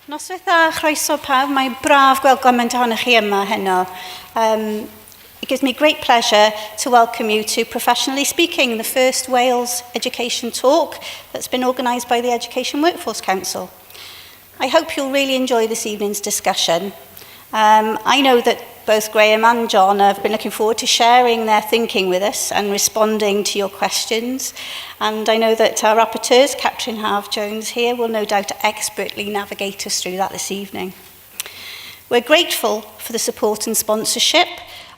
Noswaith a chroeso pawb, mae braf gweld gymaint ohonych chi yma heno. It gives me great pleasure to welcome you to Professionally Speaking, the first Wales education talk that's been organised by the Education Workforce Council. I hope you'll really enjoy this evening's discussion. I know that both Graham and John have been looking forward to sharing their thinking with us and responding to your questions. And I know that our rapporteurs, Catrin Haf Jones here, will no doubt expertly navigate us through that this evening. We're grateful for the support and sponsorship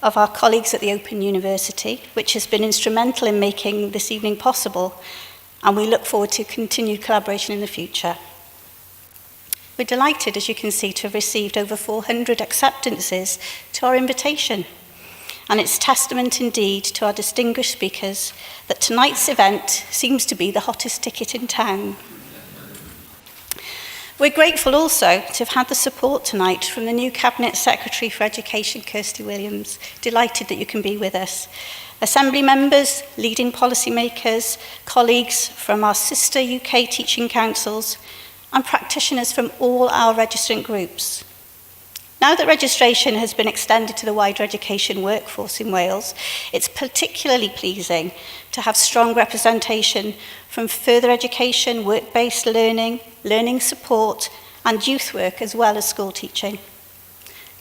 of our colleagues at the Open University, which has been instrumental in making this evening possible, and we look forward to continued collaboration in the future. We're delighted, as you can see, to have received over 400 acceptances to our invitation. And it's testament indeed to our distinguished speakers that tonight's event seems to be the hottest ticket in town. We're grateful also to have had the support tonight from the new Cabinet Secretary for Education, Kirsty Williams. Delighted that you can be with us. Assembly members, leading policymakers, colleagues from our sister UK teaching councils, and practitioners from all our registrant groups. Now that registration has been extended to the wider education workforce in Wales, it's particularly pleasing to have strong representation from further education, work-based learning, learning support, and youth work, as well as school teaching.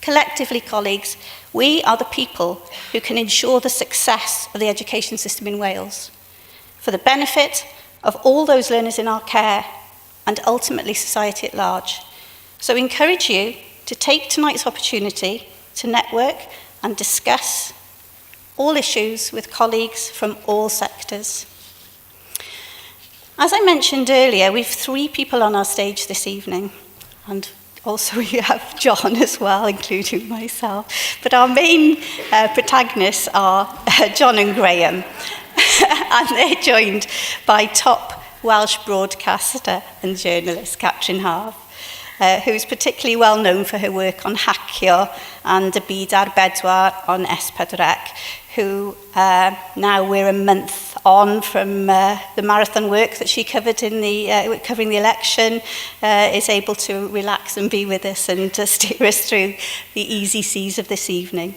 Collectively, colleagues, we are the people who can ensure the success of the education system in Wales for the benefit of all those learners in our care and ultimately society at large. So we encourage you to take tonight's opportunity to network and discuss all issues with colleagues from all sectors. As I mentioned earlier, we've 3 people on our stage this evening, and also we have John as well, including myself. But our main protagonists are John and Graham, and they're joined by top Welsh broadcaster and journalist Catrin Haf, who is particularly well known for her work on hacio and y gyda'r bedwar on S4C, who now we're a month on from the marathon work that she covered in the covering the election, is able to relax and be with us and to steer us through the easy seas of this evening.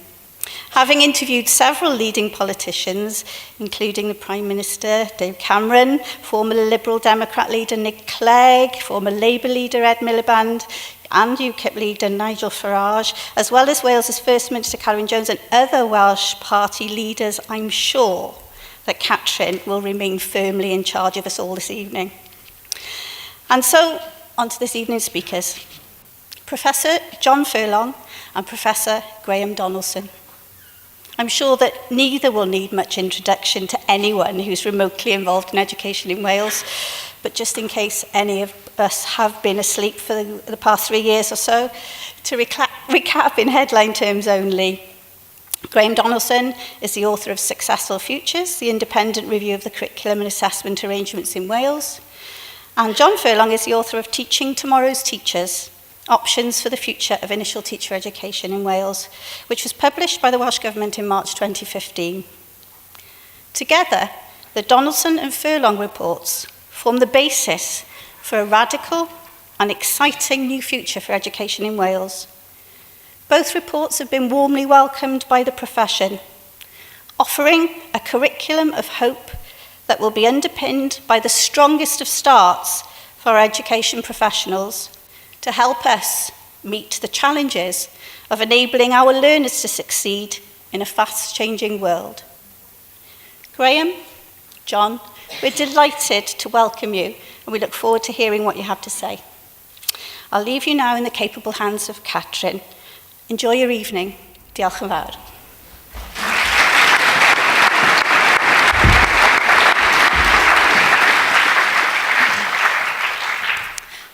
Having interviewed several leading politicians, including the Prime Minister, Dave Cameron, former Liberal Democrat leader Nick Clegg, former Labour leader Ed Miliband, and UKIP leader Nigel Farage, as well as Wales's First Minister Catrin Jones and other Welsh party leaders, I'm sure that Catrin will remain firmly in charge of us all this evening. And so, on to this evening's speakers. Professor John Furlong and Professor Graham Donaldson. I'm sure that neither will need much introduction to anyone who's remotely involved in education in Wales, but just in case any of us have been asleep for the past 3 years or so, to recap in headline terms only, Graham Donaldson is the author of Successful Futures, the independent review of the curriculum and assessment arrangements in Wales, and John Furlong is the author of Teaching Tomorrow's Teachers, Options for the Future of Initial Teacher Education in Wales, which was published by the Welsh Government in March 2015. Together, the Donaldson and Furlong reports form the basis for a radical and exciting new future for education in Wales. Both reports have been warmly welcomed by the profession, offering a curriculum of hope that will be underpinned by the strongest of starts for our education professionals to help us meet the challenges of enabling our learners to succeed in a fast-changing world. Graham, John, we're delighted to welcome you, and we look forward to hearing what you have to say. I'll leave you now in the capable hands of Catrin. Enjoy your evening. Diolch yn fawr.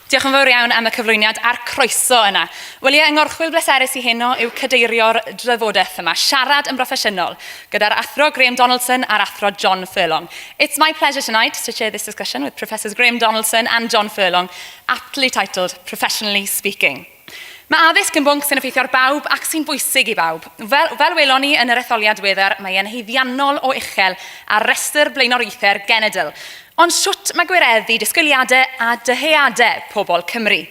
Diolch yn fawr iawn am y cyflwyniad a'r croeso yna. Wel ie, yngorchwyl bleserus i heno yw cydeirio'r drafodaeth yma, Siarad yn Broffesiynol, gyda'r Athro Graham Donaldson a'r Athro John Furlong. It's my pleasure tonight to share this discussion with Professors Graham Donaldson and John Furlong, aptly titled Professionally Speaking. Mae addysg yn bwnc sy'n effeithio ar bawb ac sy'n bwysig i bawb. Fel welon ni yn yr etholiad diweddar, mae e'n haeddiannol o uchel a restr blaenoriaethau'r genedl. Ond siwt mae gwireddu disgwyliadau a dyheadau pobl Cymru.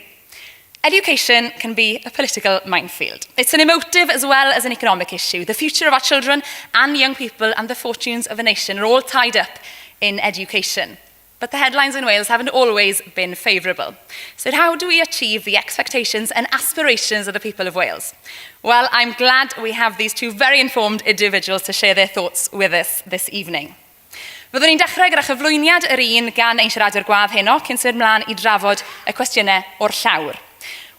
Education can be a political minefield. It's an emotive as well as an economic issue. The future of our children and young people and the fortunes of a nation are all tied up in education. But the headlines in Wales haven't always been favourable. So how do we achieve the expectations and aspirations of the people of Wales? Well, I'm glad we have these two very informed individuals to share their thoughts with us this evening. Fyddwn ni'n dechrau gyda chyflwyniad yr un gan ein siaradwr gwadd heno cyn symud ymlaen i drafod y cwestiynau o'r llawr.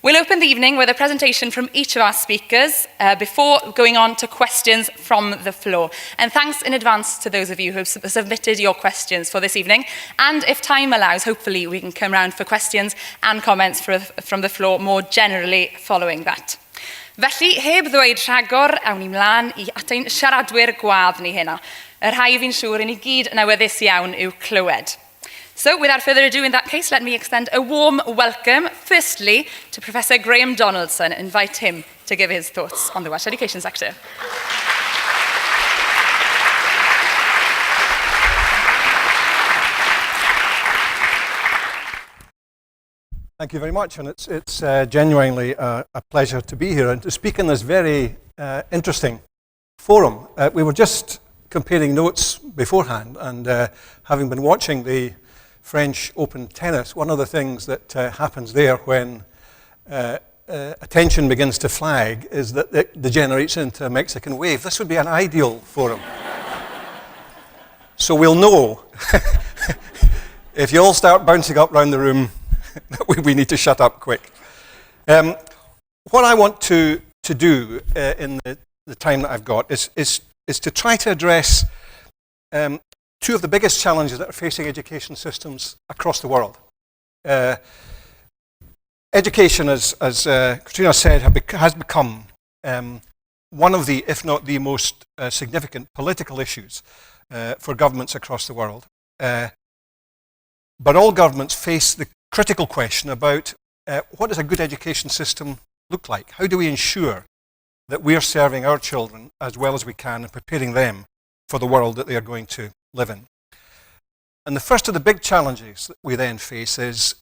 We'll open the evening with a presentation from each of our speakers before going on to questions from the floor. And thanks in advance to those of you who have submitted your questions for this evening. And if time allows, hopefully we can come round for questions and comments from the floor more generally following that. Felly, heb ddweud rhagor, awn ni mlaen i at ein siaradwyr gwadd ni heno. Y rhai fi'n siŵr i ni gyd yn awyddus iawn i'w clywed. So, without further ado, in that case, let me extend a warm welcome, firstly, to Professor Graham Donaldson, and invite him to give his thoughts on the Welsh education sector. Thank you very much, and it's genuinely a pleasure to be here and to speak in this very interesting forum. We were just comparing notes beforehand, and having been watching the French Open tennis, one of the things that happens there when attention begins to flag is that it degenerates into a Mexican wave. This would be an ideal forum. So we'll know if you all start bouncing up around the room, we need to shut up quick. What I want to do in the time that I've got is to try to address two of the biggest challenges that are facing education systems across the world. Education, as Katrina said, has become one of the, if not the most significant political issues for governments across the world. But all governments face the critical question about what does a good education system look like? How do we ensure that we are serving our children as well as we can and preparing them for the world that they are going to live in? And the first of the big challenges that we then face is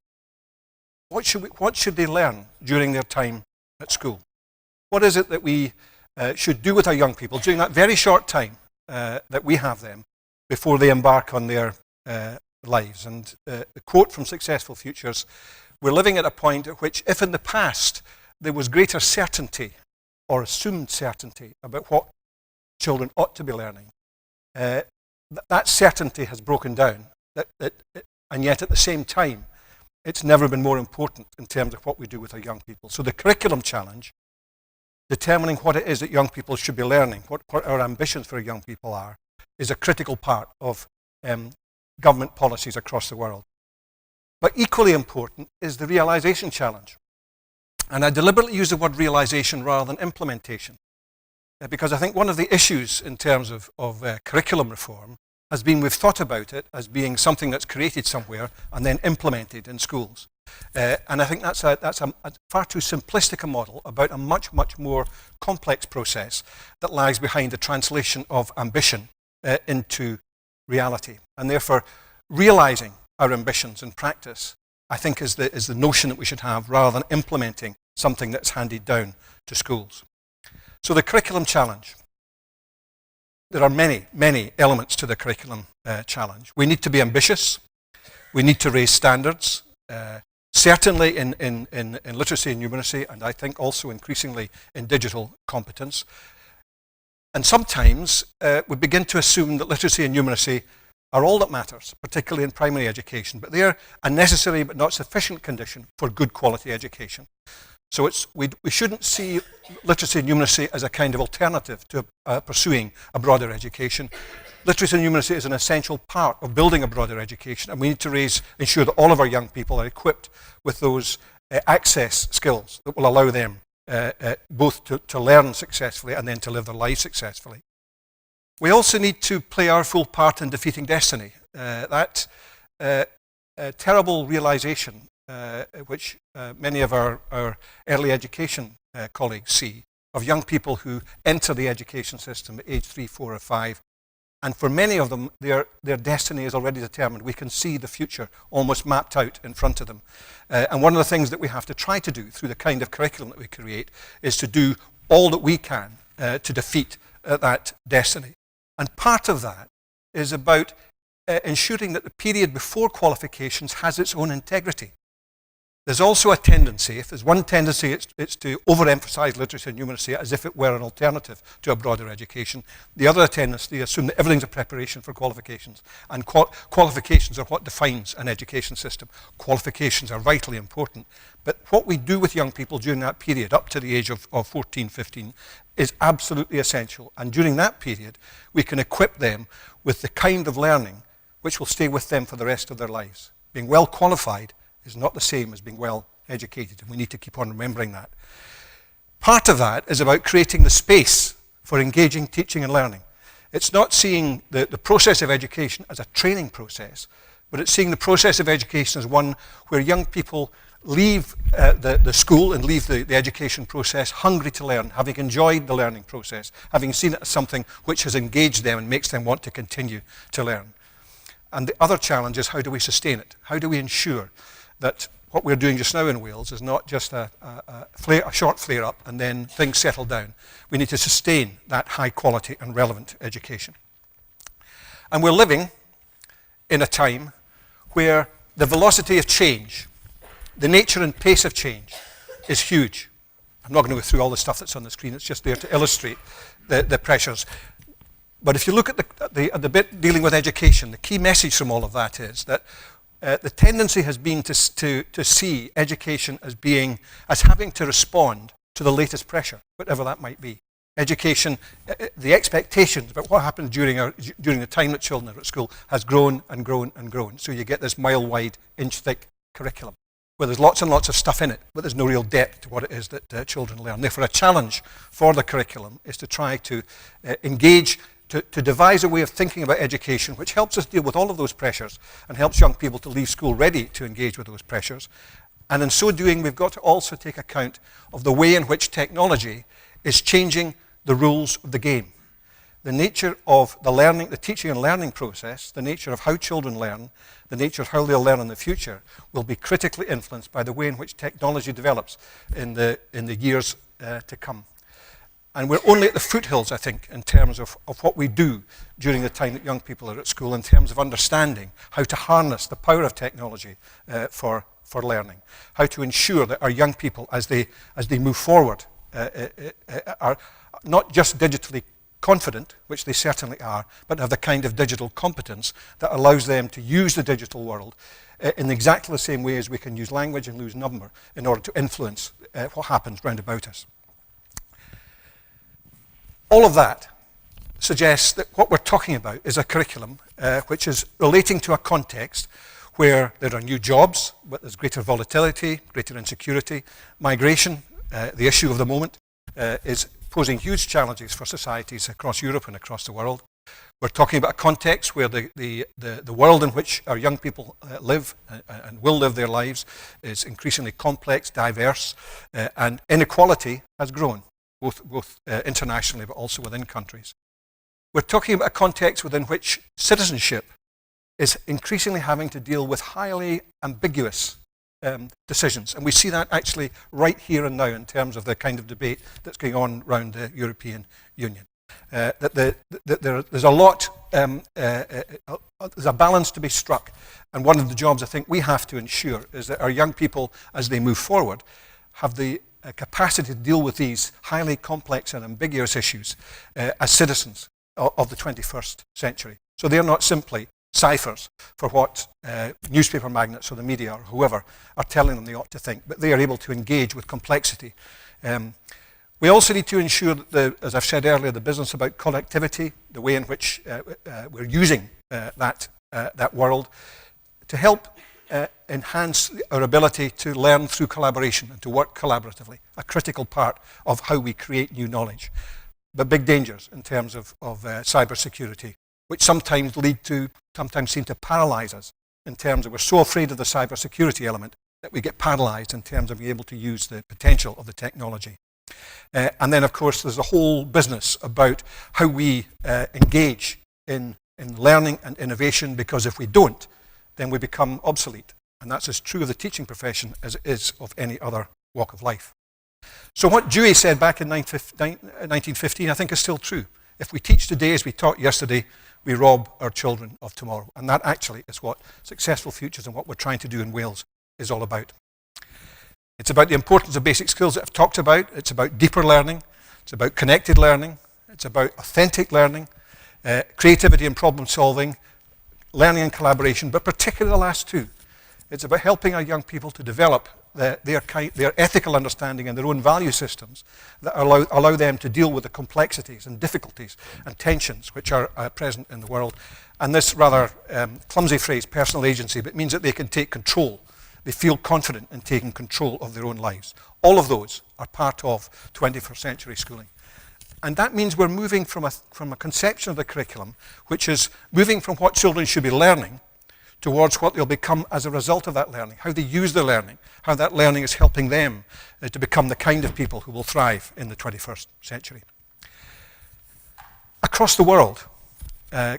what should they learn during their time at school? What is it that we should do with our young people during that very short time that we have them before they embark on their lives? And the quote from Successful Futures, we're living at a point at which if in the past there was greater certainty or assumed certainty about what children ought to be learning, that certainty has broken down, and yet at the same time, it's never been more important in terms of what we do with our young people. So the curriculum challenge, determining what it is that young people should be learning, what our ambitions for young people are, is a critical part of government policies across the world. But equally important is the realization challenge. And I deliberately use the word realization rather than implementation, because I think one of the issues in terms of curriculum reform has been we've thought about it as being something that's created somewhere and then implemented in schools. And I think that's a far too simplistic a model about a much, much more complex process that lies behind the translation of ambition into reality. And therefore, realizing our ambitions in practice, I think is the notion that we should have rather than implementing something that's handed down to schools. So the curriculum challenge. There are many, many elements to the curriculum challenge. We need to be ambitious. We need to raise standards, certainly in literacy and numeracy, and I think also increasingly in digital competence. And sometimes we begin to assume that literacy and numeracy are all that matters, particularly in primary education, but they are a necessary but not sufficient condition for good quality education. So we shouldn't see literacy and numeracy as a kind of alternative to pursuing a broader education. Literacy and numeracy is an essential part of building a broader education, and we need to ensure that all of our young people are equipped with those access skills that will allow them both to learn successfully and then to live their lives successfully. We also need to play our full part in defeating destiny. That terrible realization which many of our early education colleagues see of young people who enter the education system at age 3, 4 or 5 And for many of them, their destiny is already determined. We can see the future almost mapped out in front of them. And one of the things that we have to try to do through the kind of curriculum that we create is to do all that we can to defeat that destiny. And part of that is about ensuring that the period before qualifications has its own integrity. There's also a tendency, if there's one tendency, it's to overemphasize literacy and numeracy as if it were an alternative to a broader education. The other tendency is to assume that everything's a preparation for qualifications. And qualifications are what defines an education system. Qualifications are vitally important. But what we do with young people during that period, up to the age of 14, 15, is absolutely essential. And during that period, we can equip them with the kind of learning which will stay with them for the rest of their lives. Being well qualified is not the same as being well educated, and we need to keep on remembering that. Part of that is about creating the space for engaging teaching and learning. It's not seeing the process of education as a training process, but it's seeing the process of education as one where young people leave the school and leave the education process hungry to learn, having enjoyed the learning process, having seen it as something which has engaged them and makes them want to continue to learn. And the other challenge is, how do we sustain it? How do we ensure that what we're doing just now in Wales is not just a short flare-up and then things settle down? We need to sustain that high quality and relevant education. And we're living in a time where the velocity of change, the nature and pace of change is huge. I'm not going to go through all the stuff that's on the screen, it's just there to illustrate the pressures. But if you look at the bit dealing with education, the key message from all of that is that the tendency has been to see education as having to respond to the latest pressure, whatever that might be. Education, the expectations about what happens during the time that children are at school has grown and grown and grown. So you get this mile-wide, inch-thick curriculum where there's lots and lots of stuff in it, but there's no real depth to what it is that children learn. Therefore, a challenge for the curriculum is to try to engage, to devise a way of thinking about education which helps us deal with all of those pressures and helps young people to leave school ready to engage with those pressures. And in so doing, we've got to also take account of the way in which technology is changing the rules of the game. The nature of the teaching and learning process, the nature of how children learn, the nature of how they'll learn in the future will be critically influenced by the way in which technology develops in the years to come. And we're only at the foothills, I think, in terms of what we do during the time that young people are at school, in terms of understanding how to harness the power of technology for learning, how to ensure that our young people, as they move forward, are not just digitally confident, which they certainly are, but have the kind of digital competence that allows them to use the digital world in exactly the same way as we can use language and use number in order to influence what happens round about us. All of that suggests that what we're talking about is a curriculum which is relating to a context where there are new jobs, but there's greater volatility, greater insecurity, migration, the issue of the moment, is posing huge challenges for societies across Europe and across the world. We're talking about a context where the world in which our young people live and will live their lives is increasingly complex, diverse, and inequality has grown, both internationally but also within countries. We're talking about a context within which citizenship is increasingly having to deal with highly ambiguous decisions. And we see that actually right here and now in terms of the kind of debate that's going on around the European Union. There's a lot, there's a balance to be struck. And one of the jobs I think we have to ensure is that our young people, as they move forward, have the capacity to deal with these highly complex and ambiguous issues as citizens of the 21st century. So they're not simply ciphers for what newspaper magnates or the media or whoever are telling them they ought to think, but they are able to engage with complexity. We also need to ensure that, as I've said earlier, the business about connectivity, the way in which we're using that world to help enhance our ability to learn through collaboration and to work collaboratively, a critical part of how we create new knowledge. But big dangers in terms of cybersecurity, which sometimes seem to paralyze us in terms of we're so afraid of the cybersecurity element that we get paralyzed in terms of being able to use the potential of the technology. And then, of course, there's a whole business about how we engage in learning and innovation, because if we don't, then we become obsolete. And that's as true of the teaching profession as it is of any other walk of life. So what Dewey said back in 1915, I think is still true. If we teach today as we taught yesterday, we rob our children of tomorrow. And that actually is what Successful Futures and what we're trying to do in Wales is all about. It's about the importance of basic skills that I've talked about. It's about deeper learning. It's about connected learning. It's about authentic learning, creativity and problem solving, learning and collaboration, but particularly the last two. It's about helping our young people to develop their ethical understanding and their own value systems that allow them to deal with the complexities and difficulties and tensions which are present in the world. And this rather clumsy phrase, personal agency, but it means that they can take control. They feel confident in taking control of their own lives. All of those are part of 21st century schooling. And that means we're moving from a conception of the curriculum, which is moving from what children should be learning towards what they'll become as a result of that learning, how they use the learning, how that learning is helping them to become the kind of people who will thrive in the 21st century. Across the world,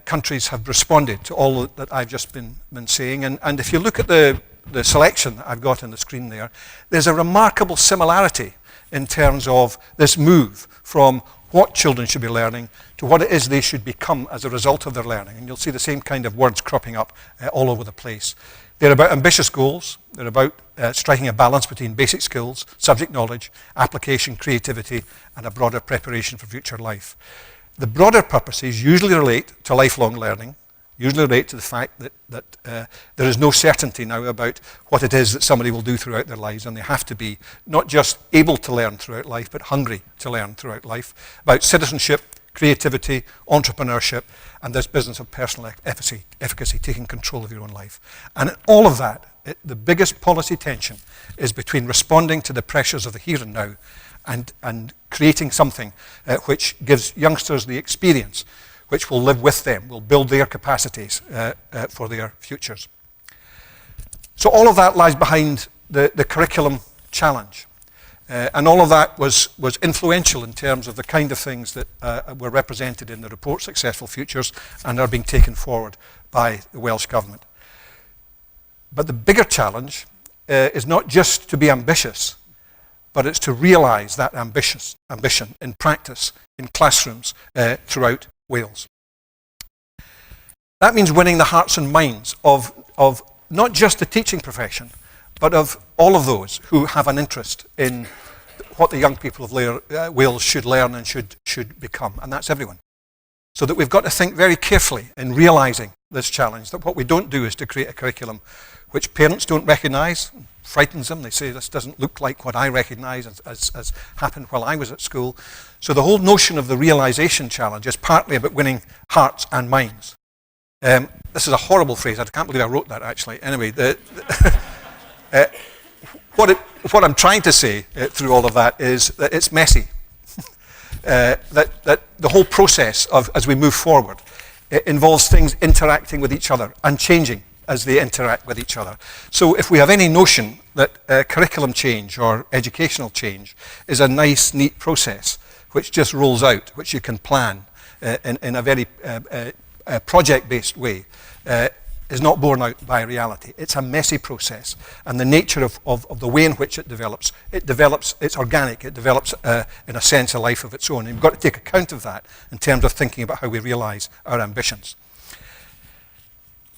countries have responded to all that I've just been saying. And if you look at the selection that I've got on the screen there, there's a remarkable similarity in terms of this move from what children should be learning to what it is they should become as a result of their learning. And you'll see the same kind of words cropping up all over the place. They're about ambitious goals. They're about striking a balance between basic skills, subject knowledge, application, creativity, and a broader preparation for future life. The broader purposes usually relate to lifelong learning, usually relate to the fact that there is no certainty now about what it is that somebody will do throughout their lives, and they have to be not just able to learn throughout life, but hungry to learn throughout life, about citizenship, creativity, entrepreneurship, and this business of personal efficacy, taking control of your own life. And in all of that, the biggest policy tension is between responding to the pressures of the here and now and creating something which gives youngsters the experience which will live with them, will build their capacities for their futures. So all of that lies behind the curriculum challenge. And all of that was influential in terms of the kind of things that were represented in the report, Successful Futures, and are being taken forward by the Welsh Government. But the bigger challenge is not just to be ambitious, but it's to realise that ambition in practice, in classrooms throughout Wales. That means winning the hearts and minds of not just the teaching profession, but of all of those who have an interest in what the young people of Wales should learn and should become, and that's everyone. So that we've got to think very carefully in realising this challenge, that what we don't do is to create a curriculum which parents don't recognise, frightens them. They say, this doesn't look like what I recognise as happened while I was at school. So the whole notion of the realisation challenge is partly about winning hearts and minds. This is a horrible phrase. I can't believe I wrote that, actually. Anyway, what I'm trying to say through all of that is that it's messy. That the whole process of, as we move forward, it involves things interacting with each other and changing as they interact with each other. So if we have any notion that curriculum change or educational change is a nice, neat process which just rolls out, which you can plan in a very project-based way, is not borne out by reality. It's a messy process, and the nature of the way in which it develops, it's organic, it develops in a sense a life of its own. And you've got to take account of that in terms of thinking about how we realise our ambitions.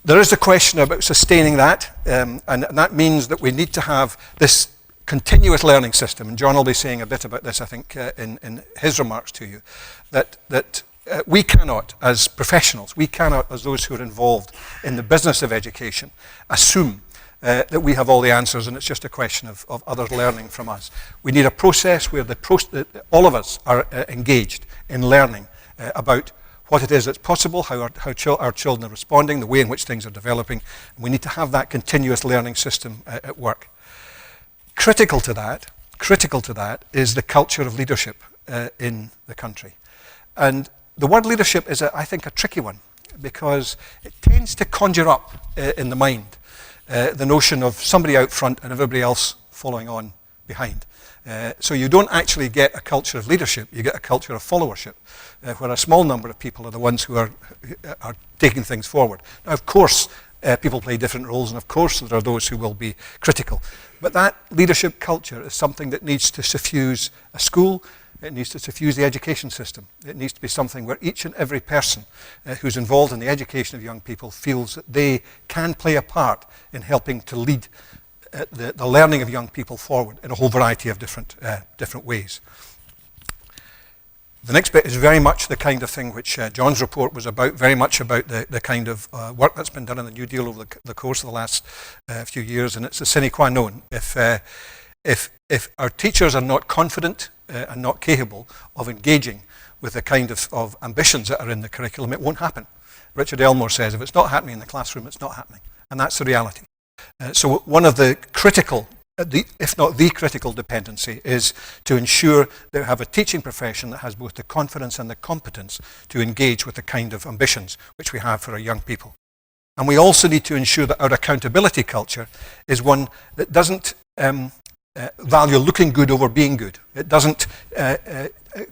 There is a question about sustaining that, and that means that we need to have this continuous learning system, and John will be saying a bit about this, I think, in his remarks to you, that we cannot, as professionals, we cannot, as those who are involved in the business of education, assume that we have all the answers and it's just a question of others learning from us. We need a process where all of us are engaged in learning about what it is that's possible, how our children are responding, the way in which things are developing. And we need to have that continuous learning system at work. Critical to that is the culture of leadership in the country. And the word leadership is, I think, a tricky one, because it tends to conjure up in the mind the notion of somebody out front and everybody else following on behind. So you don't actually get a culture of leadership, you get a culture of followership, where a small number of people are the ones who are taking things forward. Now, of course, people play different roles, and of course there are those who will be critical. But that leadership culture is something that needs to suffuse a school, it needs to suffuse the education system. It needs to be something where each and every person who's involved in the education of young people feels that they can play a part in helping to lead the learning of young people forward in a whole variety of different ways. The next bit is very much the kind of thing which John's report was about, very much about the kind of work that's been done in the New Deal over the course of the last few years, and it's a sine qua non. If our teachers are not confident and not capable of engaging with the kind of ambitions that are in the curriculum, it won't happen. Richard Elmore says, if it's not happening in the classroom, it's not happening. And that's the reality. So one of the critical, if not the critical dependency, is to ensure that we have a teaching profession that has both the confidence and the competence to engage with the kind of ambitions which we have for our young people. And we also need to ensure that our accountability culture is one that doesn't value looking good over being good. It doesn't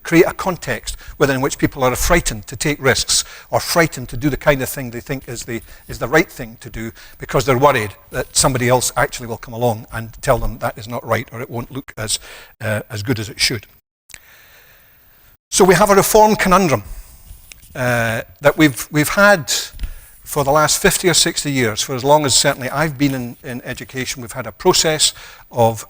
create a context within which people are frightened to take risks or frightened to do the kind of thing they think is the right thing to do because they're worried that somebody else actually will come along and tell them that is not right or it won't look as good as it should. So we have a reform conundrum that we've had for the last 50 or 60 years, for as long as certainly I've been in education. We've had a process of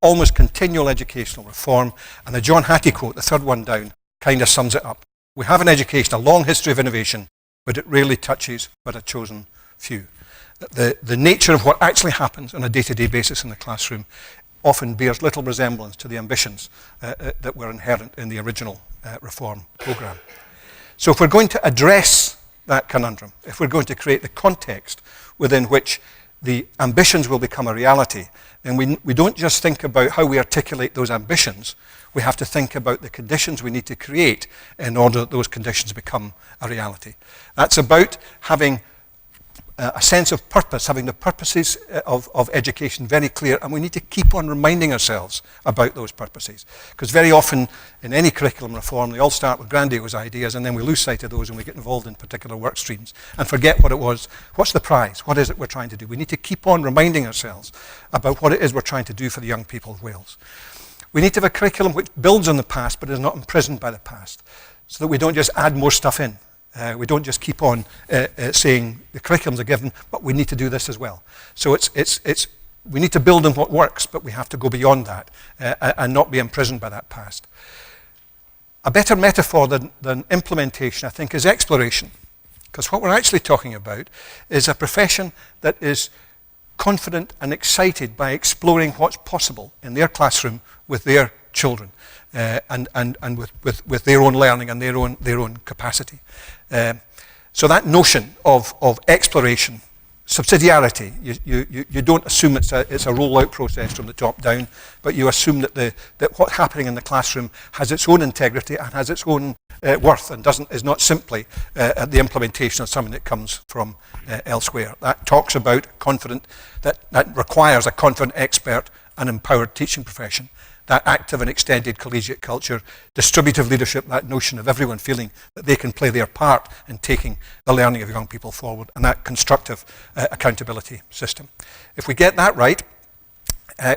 almost continual educational reform, and the John Hattie quote, the third one down, kind of sums it up. We have in education a long history of innovation, but it rarely touches but a chosen few. The nature of what actually happens on a day-to-day basis in the classroom often bears little resemblance to the ambitions that were inherent in the original reform programme. So if we're going to address that conundrum, if we're going to create the context within which the ambitions will become a reality, then we don't just think about how we articulate those ambitions, we have to think about the conditions we need to create in order that those conditions become a reality. That's about having a sense of purpose, having the purposes of education very clear, and we need to keep on reminding ourselves about those purposes. Because very often in any curriculum reform, they all start with grandiose ideas, and then we lose sight of those and we get involved in particular work streams and forget what it was. What's the prize? What is it we're trying to do? We need to keep on reminding ourselves about what it is we're trying to do for the young people of Wales. We need to have a curriculum which builds on the past but is not imprisoned by the past, so that we don't just add more stuff in. We don't just keep on saying the curriculums are given, but we need to do this as well. So we need to build on what works, but we have to go beyond that and not be imprisoned by that past. A better metaphor than implementation, I think, is exploration. Because what we're actually talking about is a profession that is confident and excited by exploring what's possible in their classroom with their children. And with their own learning and their own capacity. So that notion of exploration, subsidiarity, you don't assume it's a rollout process from the top down, but you assume that what's happening in the classroom has its own integrity and has its own worth and is not simply the implementation of something that comes from elsewhere. That talks about that requires a confident expert and empowered teaching profession. That active and extended collegiate culture, distributive leadership, that notion of everyone feeling that they can play their part in taking the learning of young people forward, and that constructive accountability system. If we get that right,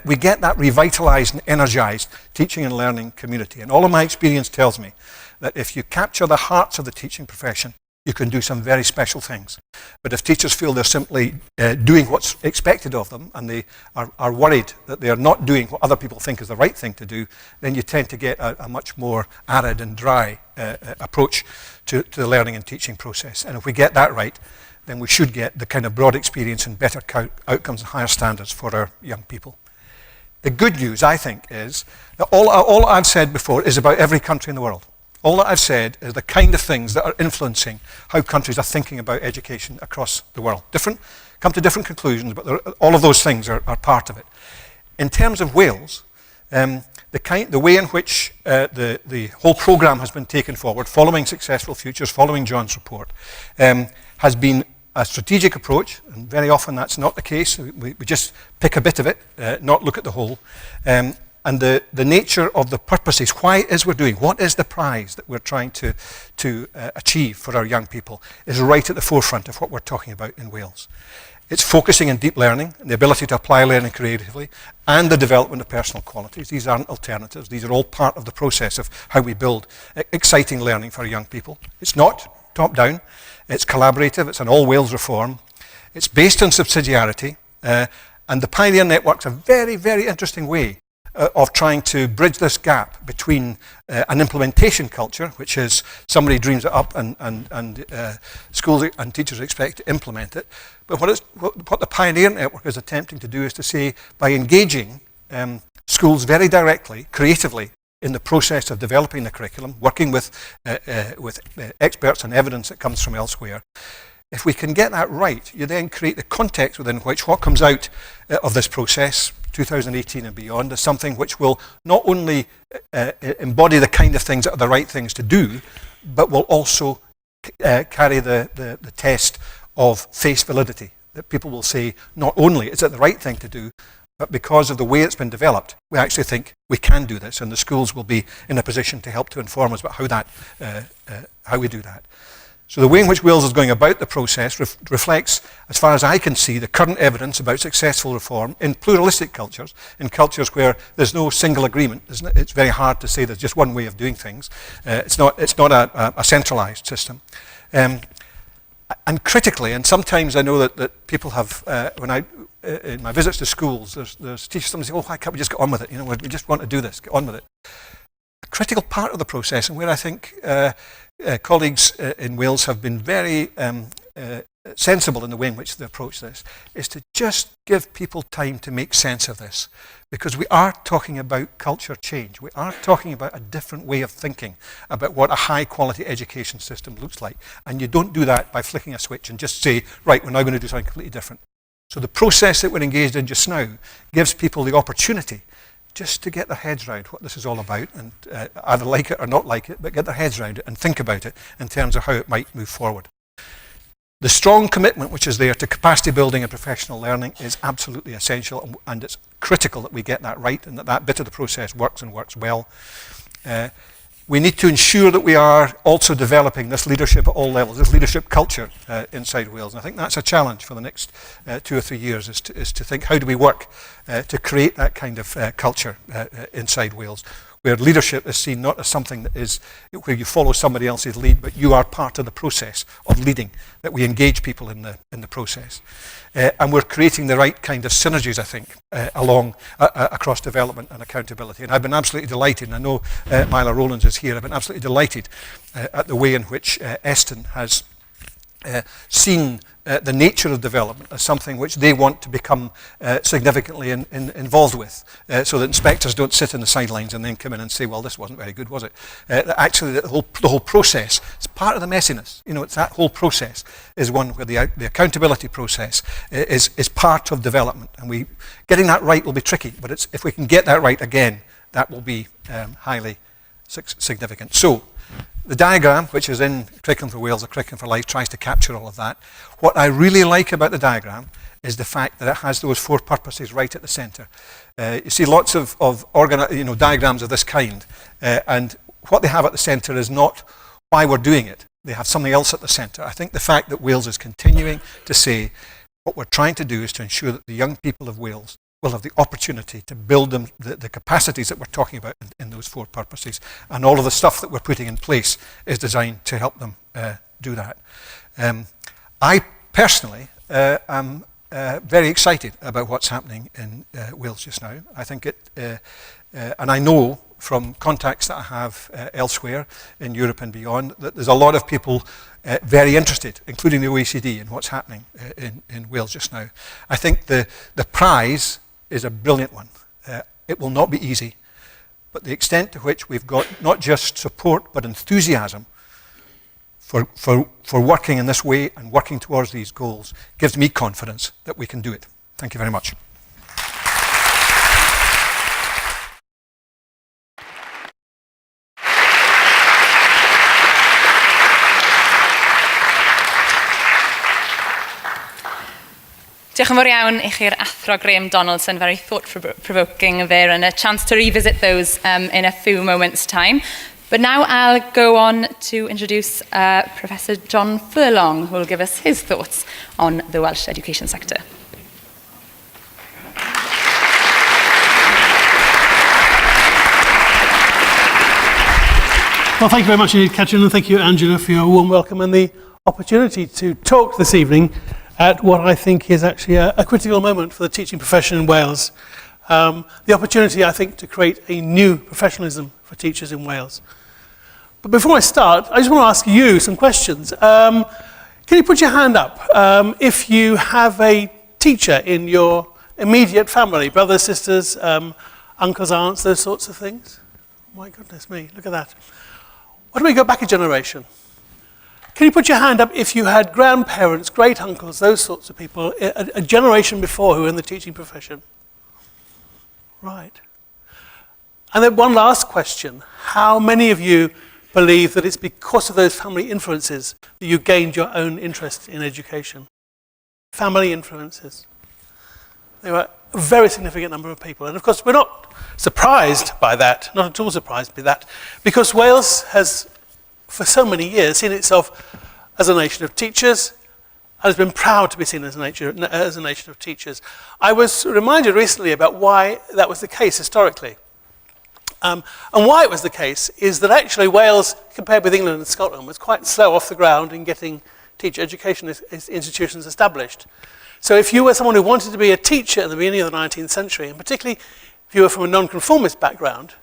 we get that revitalised and energised teaching and learning community. And all of my experience tells me that if you capture the hearts of the teaching profession, you can do some very special things. But if teachers feel they're simply doing what's expected of them and they are worried that they are not doing what other people think is the right thing to do, then you tend to get a much more arid and dry approach to the learning and teaching process. And if we get that right, then we should get the kind of broad experience and better outcomes and higher standards for our young people. The good news, I think, is that all I've said before is about every country in the world. All that I've said is the kind of things that are influencing how countries are thinking about education across the world. Come to different conclusions, but all of those things are part of it. In terms of Wales, the way in which the whole programme has been taken forward, following Successful Futures, following John's report, has been a strategic approach, and very often that's not the case. We just pick a bit of it, not look at the whole. and the nature of the purposes, why it is we're doing, what is the prize that we're trying to achieve for our young people, is right at the forefront of what we're talking about in Wales. It's focusing on deep learning, and the ability to apply learning creatively, and the development of personal qualities. These aren't alternatives. These are all part of the process of how we build exciting learning for our young people. It's not top-down. It's collaborative. It's an all-Wales reform. It's based on subsidiarity. And the Pioneer Network's a very, very interesting way of trying to bridge this gap between an implementation culture, which is somebody dreams it up and schools and teachers expect to implement it. But what the Pioneer Network is attempting to do is to say, by engaging schools very directly, creatively, in the process of developing the curriculum, working with experts and evidence that comes from elsewhere, if we can get that right, you then create the context within which what comes out of this process, 2018 and beyond, is something which will not only embody the kind of things that are the right things to do, but will also carry the test of face validity, that people will say, not only is it the right thing to do, but because of the way it's been developed, we actually think we can do this, and the schools will be in a position to help to inform us about how we do that. So the way in which Wales is going about the process reflects, as far as I can see, the current evidence about successful reform in pluralistic cultures, in cultures where there's no single agreement. It's very hard to say there's just one way of doing things. It's not a centralised system. And critically, and sometimes I know that people have, in my visits to schools, there's teachers sometimes say, oh, why can't we just get on with it? You know, we just want to do this, get on with it. A critical part of the process, and where I think colleagues in Wales have been very sensible in the way in which they approach this, is to just give people time to make sense of this. Because we are talking about culture change. We are talking about a different way of thinking about what a high quality education system looks like. And you don't do that by flicking a switch and just say, right, we're now going to do something completely different. So the process that we're engaged in just now gives people the opportunity just to get their heads around what this is all about, and either like it or not like it, but get their heads around it and think about it in terms of how it might move forward. The strong commitment which is there to capacity building and professional learning is absolutely essential, and it's critical that we get that right and that bit of the process works and works well. We need to ensure that we are also developing this leadership at all levels, this leadership culture inside Wales. And I think that's a challenge for the next 2 or 3 years, is to think, how do we work to create that kind of culture inside Wales, where leadership is seen not as something that is where you follow somebody else's lead, but you are part of the process of leading, that we engage people in the process. And we're creating the right kind of synergies, I think, across development and accountability. And I've been absolutely delighted, and I know Myla Rowlands is here, I've been absolutely delighted at the way in which Eston has seen the nature of development as something which they want to become significantly involved with, so that inspectors don't sit in the sidelines and then come in and say, well, this wasn't very good, was it? Actually, the whole process is part of the messiness. You know, it's that whole process is one where the accountability process is part of development, and getting that right will be tricky, but if we can get that right again, that will be highly significant. So, the diagram, which is in Curriculum for Wales, or Curriculum for Life, tries to capture all of that. What I really like about the diagram is the fact that it has those 4 purposes right at the centre. You see lots of diagrams of this kind, and what they have at the centre is not why we're doing it. They have something else at the centre. I think the fact that Wales is continuing to say what we're trying to do is to ensure that the young people of Wales will have the opportunity to build them the capacities that we're talking about in those 4 purposes, and all of the stuff that we're putting in place is designed to help them do that. I personally am very excited about what's happening in Wales just now. I think and I know from contacts that I have elsewhere in Europe and beyond, that there's a lot of people very interested, including the OECD, in what's happening in Wales just now. I think the prize is a brilliant one. It will not be easy, but the extent to which we've got not just support but enthusiasm for working in this way and working towards these goals gives me confidence that we can do it. Thank you very much. Diolch yn fawr iawn I chi'r Athro Graham Donaldson, very thought-provoking there, and a chance to revisit those in a few moments' time. But now I'll go on to introduce Professor John Furlong, who will give us his thoughts on the Welsh education sector. Well, thank you very much indeed, Catrin, and thank you, Angela, for your warm welcome and the opportunity to talk this evening at what I think is actually a critical moment for the teaching profession in Wales. The opportunity, I think, to create a new professionalism for teachers in Wales. But before I start, I just want to ask you some questions. Can you put your hand up if you have a teacher in your immediate family, brothers, sisters, uncles, aunts, those sorts of things? Oh my goodness me, look at that. Why don't we go back a generation? Can you put your hand up if you had grandparents, great uncles, those sorts of people, a generation before who were in the teaching profession? Right. And then one last question. How many of you believe that it's because of those family influences that you gained your own interest in education? Family influences. There were a very significant number of people. And of course, we're not surprised by that, not at all surprised by that, because Wales has, for so many years, seen itself as a nation of teachers and has been proud to be seen as a nation of teachers. I was reminded recently about why that was the case historically. And why it was the case is that actually Wales, compared with England and Scotland, was quite slow off the ground in getting teacher education institutions established. So if you were someone who wanted to be a teacher at the beginning of the 19th century, and particularly if you were from a non-conformist background,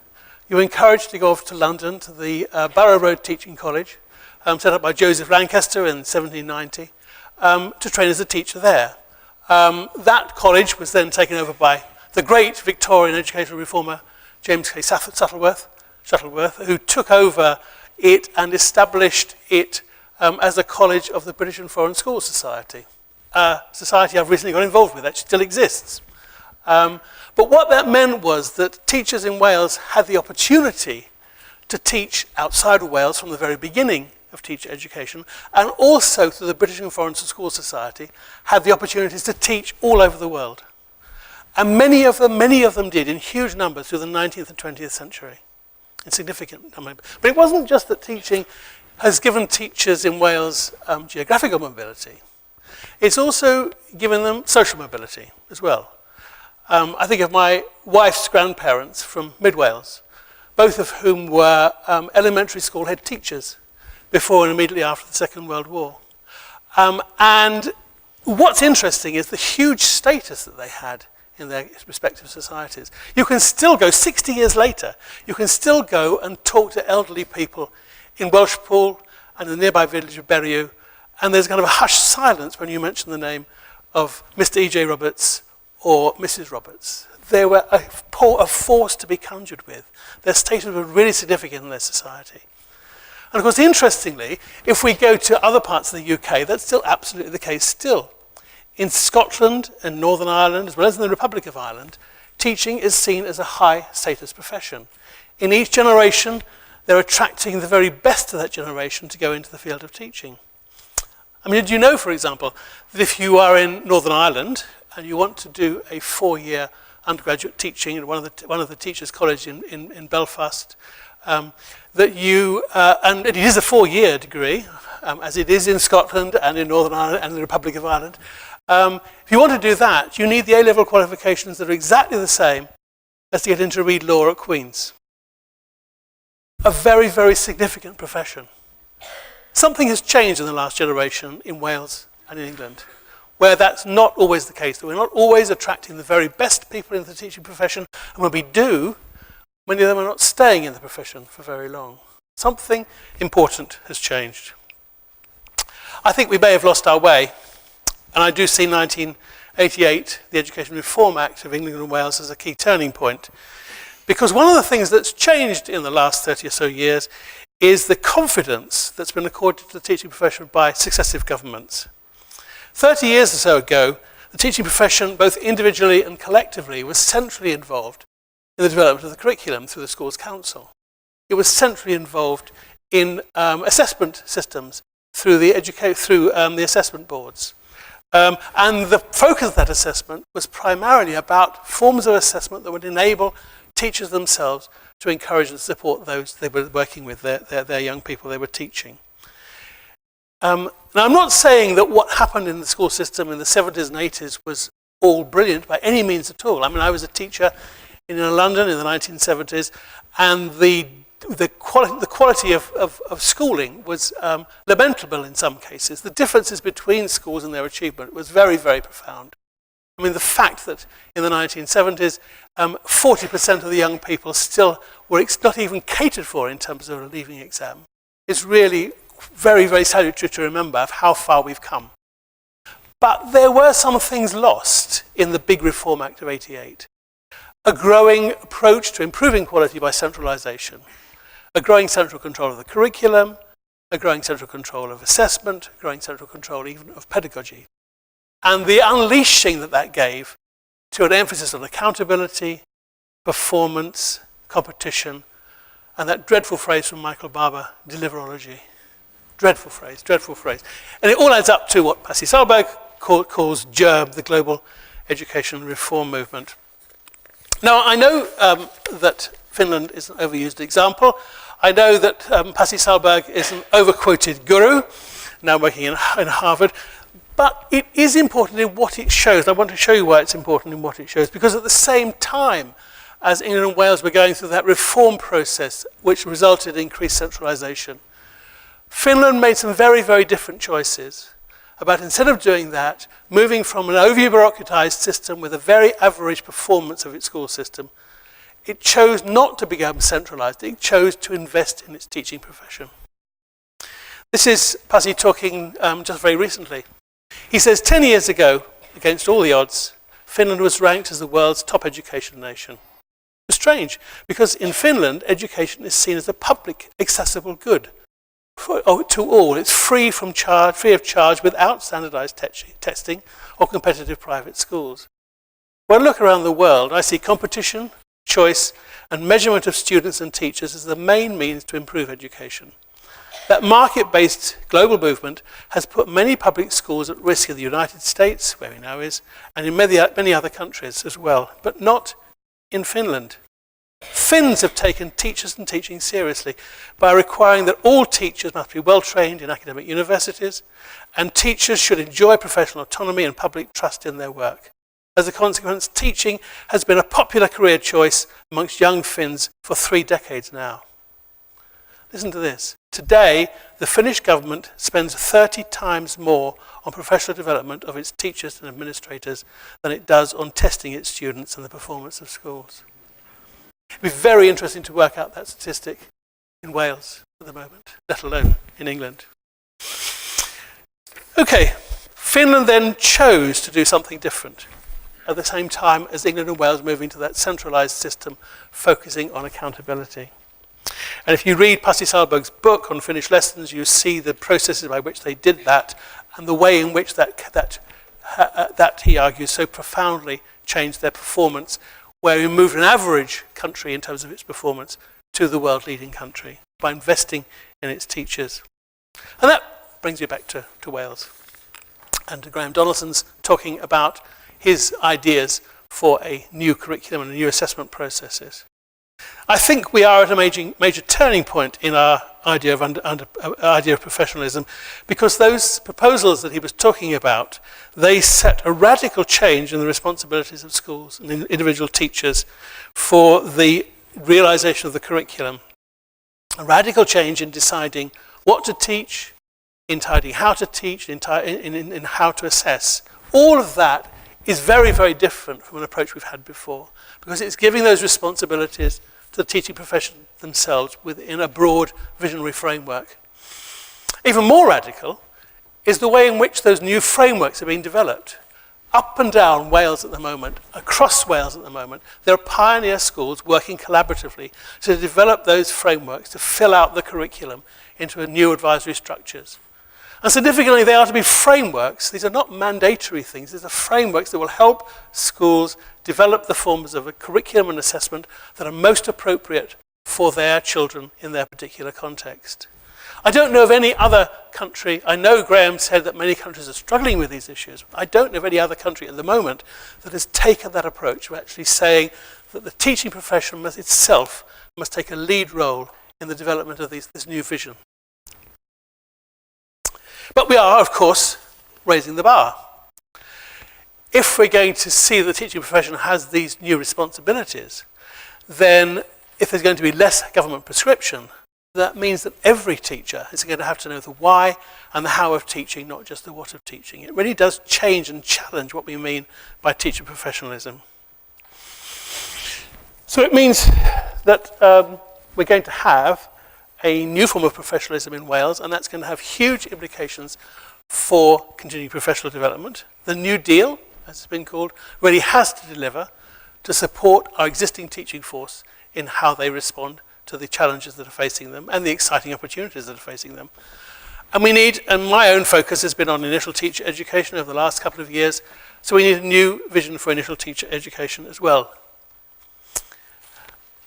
you were encouraged to go off to London to the Barrow Road Teaching College, set up by Joseph Lancaster in 1790, to train as a teacher there. That college was then taken over by the great Victorian educational reformer, James K. Shuttleworth, who took over it and established it as a college of the British and Foreign Schools Society. A society I've recently got involved with that still exists. But what that meant was that teachers in Wales had the opportunity to teach outside of Wales from the very beginning of teacher education, and also through the British and Foreign Schools Society had the opportunities to teach all over the world. And many of them did in huge numbers through the 19th and 20th century, in significant number. But it wasn't just that teaching has given teachers in Wales geographical mobility. It's also given them social mobility as well. I think of my wife's grandparents from mid-Wales, both of whom were elementary school head teachers before and immediately after the Second World War. And what's interesting is the huge status that they had in their respective societies. You can still go, 60 years later, you can still go and talk to elderly people in Welshpool and the nearby village of Berriew, and there's kind of a hushed silence when you mention the name of Mr. E.J. Roberts or Mrs. Roberts. They were a force to be conjured with. Their status was really significant in their society. And of course, interestingly, if we go to other parts of the UK, that's still absolutely the case still. In Scotland and Northern Ireland, as well as in the Republic of Ireland, teaching is seen as a high status profession. In each generation, they're attracting the very best of that generation to go into the field of teaching. I mean, did you know, for example, that if you are in Northern Ireland and you want to do a 4-year undergraduate teaching at one of the teachers' colleges in Belfast, that you, and it is a 4-year degree, as it is in Scotland and in Northern Ireland and the Republic of Ireland. If you want to do that, you need the A-level qualifications that are exactly the same as to get into read law at Queen's. A very, very significant profession. Something has changed in the last generation in Wales and in England, where that's not always the case, that we're not always attracting the very best people into the teaching profession, and when we do, many of them are not staying in the profession for very long. Something important has changed. I think we may have lost our way, and I do see 1988, the Education Reform Act of England and Wales, as a key turning point. Because one of the things that's changed in the last 30 or so years is the confidence that's been accorded to the teaching profession by successive governments. 30 years or so ago, the teaching profession, both individually and collectively, was centrally involved in the development of the curriculum through the Schools Council. It was centrally involved in assessment systems through the assessment boards. And the focus of that assessment was primarily about forms of assessment that would enable teachers themselves to encourage and support those they were working with, their young people they were teaching. Now, I'm not saying that what happened in the school system in the 70s and 80s was all brilliant by any means at all. I mean, I was a teacher in London in the 1970s, and the quality of schooling was lamentable in some cases. The differences between schools and their achievement was very, very profound. I mean, the fact that in the 1970s, 40% of the young people still were not even catered for in terms of a leaving exam is really very, very salutary to remember of how far we've come. But there were some things lost in the big Reform Act of '88. A growing approach to improving quality by centralisation, a growing central control of the curriculum, a growing central control of assessment, a growing central control even of pedagogy. And the unleashing that gave to an emphasis on accountability, performance, competition, and that dreadful phrase from Michael Barber, deliverology. Dreadful phrase, dreadful phrase. And it all adds up to what Pasi Sahlberg calls GERB, the Global Education Reform Movement. Now, I know that Finland is an overused example. I know that Pasi Sahlberg is an overquoted guru, now working in Harvard. But it is important in what it shows. I want to show you why it's important in what it shows. Because at the same time as England and Wales were going through that reform process, which resulted in increased centralisation, Finland made some very, very different choices about, instead of doing that, moving from an over-bureaucratised system with a very average performance of its school system, it chose not to become centralised. It chose to invest in its teaching profession. This is Pasi talking just very recently. He says, 10 years ago, against all the odds, Finland was ranked as the world's top education nation. It's strange, because in Finland, education is seen as a public, accessible good to all. It's free of charge, without standardised testing or competitive private schools. When I look around the world, I see competition, choice, and measurement of students and teachers as the main means to improve education. That market-based global movement has put many public schools at risk in the United States, where he now is, and in many other countries as well, but not in Finland. Finns have taken teachers and teaching seriously by requiring that all teachers must be well-trained in academic universities, and teachers should enjoy professional autonomy and public trust in their work. As a consequence, teaching has been a popular career choice amongst young Finns for 3 decades now. Listen to this. Today, the Finnish government spends 30 times more on professional development of its teachers and administrators than it does on testing its students and the performance of schools. It'd be very interesting to work out that statistic in Wales at the moment, let alone in England. Okay, Finland then chose to do something different at the same time as England and Wales moving to that centralised system focusing on accountability. And if you read Pasi Sahlberg's book on Finnish lessons, you see the processes by which they did that and the way in which that he argues, so profoundly changed their performance, where we moved an average country in terms of its performance to the world-leading country by investing in its teachers. And that brings you back to Wales and to Graham Donaldson's talking about his ideas for a new curriculum and new assessment processes. I think we are at a major turning point in our idea of professionalism, because those proposals that he was talking about, they set a radical change in the responsibilities of schools and individual teachers for the realization of the curriculum. A radical change in deciding what to teach, in deciding how to teach, in how to assess. All of that is very, very different from an approach we've had before, because it's giving those responsibilities to the teaching profession themselves within a broad visionary framework. Even more radical is the way in which those new frameworks are being developed. Up and down Wales at the moment, across Wales at the moment, there are pioneer schools working collaboratively to develop those frameworks to fill out the curriculum into new advisory structures. And significantly, they are to be frameworks. These are not mandatory things. These are frameworks that will help schools develop the forms of a curriculum and assessment that are most appropriate for their children in their particular context. I don't know of any other country. I know Graham said that many countries are struggling with these issues. I don't know of any other country at the moment that has taken that approach of actually saying that the teaching profession itself must take a lead role in the development of this new vision. But we are, of course, raising the bar. If we're going to see the teaching profession has these new responsibilities, then if there's going to be less government prescription, that means that every teacher is going to have to know the why and the how of teaching, not just the what of teaching. It really does change and challenge what we mean by teacher professionalism. So it means that we're going to have a new form of professionalism in Wales, and that's going to have huge implications for continuing professional development. The New Deal, as it's been called, really has to deliver to support our existing teaching force in how they respond to the challenges that are facing them and the exciting opportunities that are facing them. And we need, and my own focus has been on initial teacher education over the last couple of years, so we need a new vision for initial teacher education as well.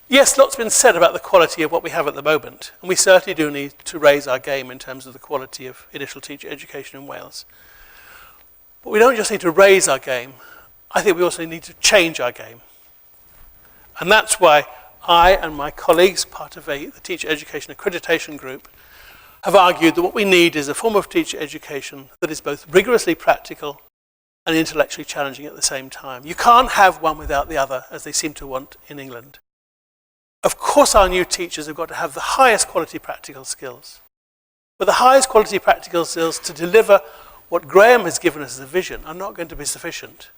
Yes, lots been said about the quality of what we have at the moment, and we certainly do need to raise our game in terms of the quality of initial teacher education in Wales. But we don't just need to raise our game, I think we also need to change our game. And that's why I and my colleagues, part of the Teacher Education Accreditation Group, have argued that what we need is a form of teacher education that is both rigorously practical and intellectually challenging at the same time. You can't have one without the other, as they seem to want in England. Of course, our new teachers have got to have the highest quality practical skills. But the highest quality practical skills to deliver what Graham has given us as a vision are not going to be sufficient.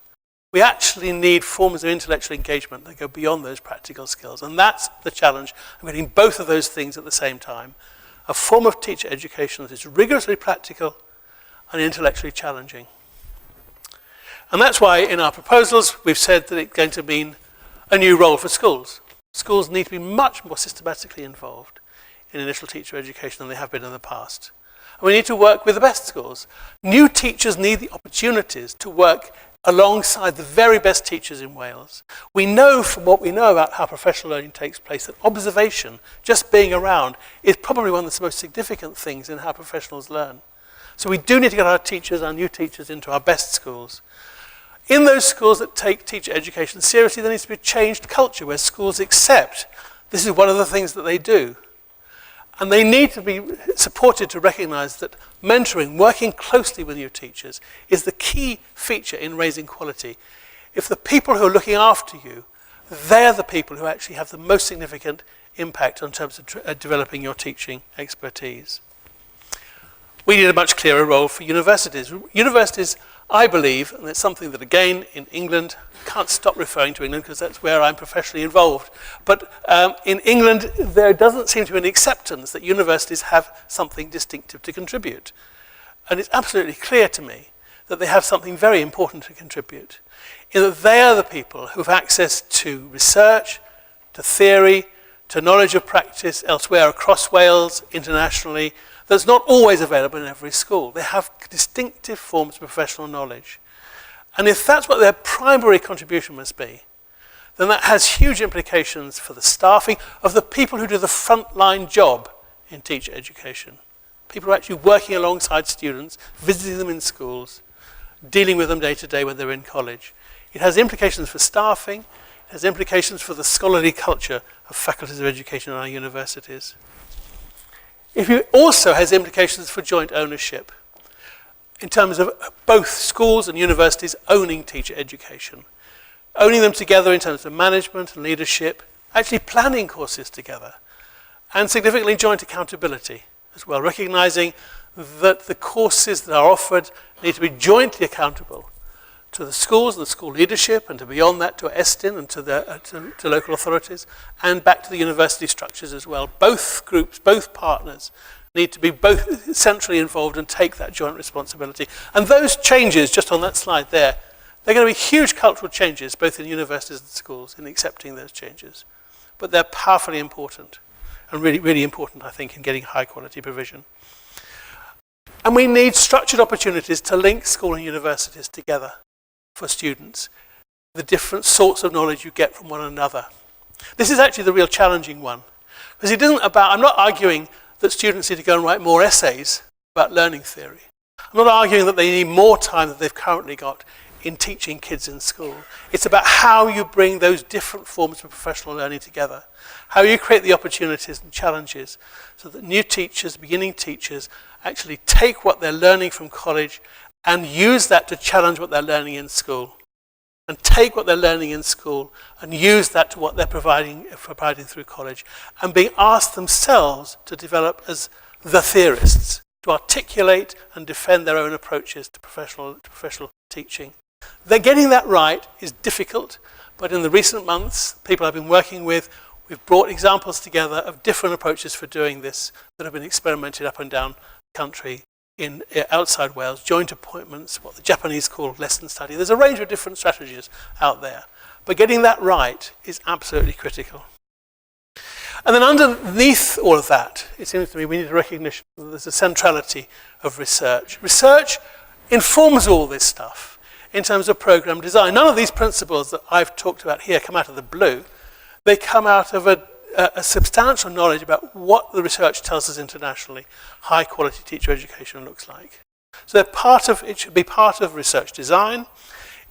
We actually need forms of intellectual engagement that go beyond those practical skills. And that's the challenge of getting both of those things at the same time. A form of teacher education that is rigorously practical and intellectually challenging. And that's why in our proposals we've said that it's going to mean a new role for schools. Schools need to be much more systematically involved in initial teacher education than they have been in the past. And we need to work with the best schools. New teachers need the opportunities to work alongside the very best teachers in Wales. We know from what we know about how professional learning takes place that observation, just being around, is probably one of the most significant things in how professionals learn. So we do need to get our teachers, our new teachers, into our best schools. In those schools that take teacher education seriously, there needs to be a changed culture where schools accept this is one of the things that they do. And they need to be supported to recognise that mentoring, working closely with your teachers, is the key feature in raising quality. If the people who are looking after you, they're the people who actually have the most significant impact in terms of developing your teaching expertise. We need a much clearer role for universities. Universities, I believe, and it's something that again in England, can't stop referring to England because that's where I'm professionally involved, but in England there doesn't seem to be an acceptance that universities have something distinctive to contribute. And it's absolutely clear to me that they have something very important to contribute, in that they are the people who have access to research, to theory, to knowledge of practice elsewhere across Wales, internationally, that's not always available in every school. They have distinctive forms of professional knowledge. And if that's what their primary contribution must be, then that has huge implications for the staffing of the people who do the frontline job in teacher education. People who are actually working alongside students, visiting them in schools, dealing with them day to day when they're in college. It has implications for staffing, it has implications for the scholarly culture of faculties of education in our universities. It also has implications for joint ownership in terms of both schools and universities owning teacher education. Owning them together in terms of management and leadership, actually planning courses together, and significantly joint accountability as well, recognising that the courses that are offered need to be jointly accountable to the schools and the school leadership, and to beyond that to Estin and to local authorities, and back to the university structures as well. Both groups, both partners need to be both centrally involved and take that joint responsibility. And those changes, just on that slide there, they're going to be huge cultural changes, both in universities and schools, in accepting those changes. But they're powerfully important, and really, really important, I think, in getting high quality provision. And we need structured opportunities to link school and universities together for students, the different sorts of knowledge you get from one another. This is actually the real challenging one, because it isn't about, I'm not arguing that students need to go and write more essays about learning theory. I'm not arguing that they need more time than they've currently got in teaching kids in school. It's about how you bring those different forms of professional learning together, how you create the opportunities and challenges so that new teachers, beginning teachers, actually take what they're learning from college and use that to challenge what they're learning in school. And take what they're learning in school and use that to what they're providing through college, and being asked themselves to develop as the theorists, to articulate and defend their own approaches to professional teaching. They're getting that right is difficult, but in the recent months, people I've been working with, we've brought examples together of different approaches for doing this that have been experimented up and down the country in outside Wales, joint appointments, what the Japanese call lesson study. There's a range of different strategies out there, but getting that right is absolutely critical. And then underneath all of that, it seems to me we need a recognition that there's a centrality of research. Research informs all this stuff in terms of program design. None of these principles that I've talked about here come out of the blue. They come out of a substantial knowledge about what the research tells us internationally high quality teacher education looks like. So it should be part of research design.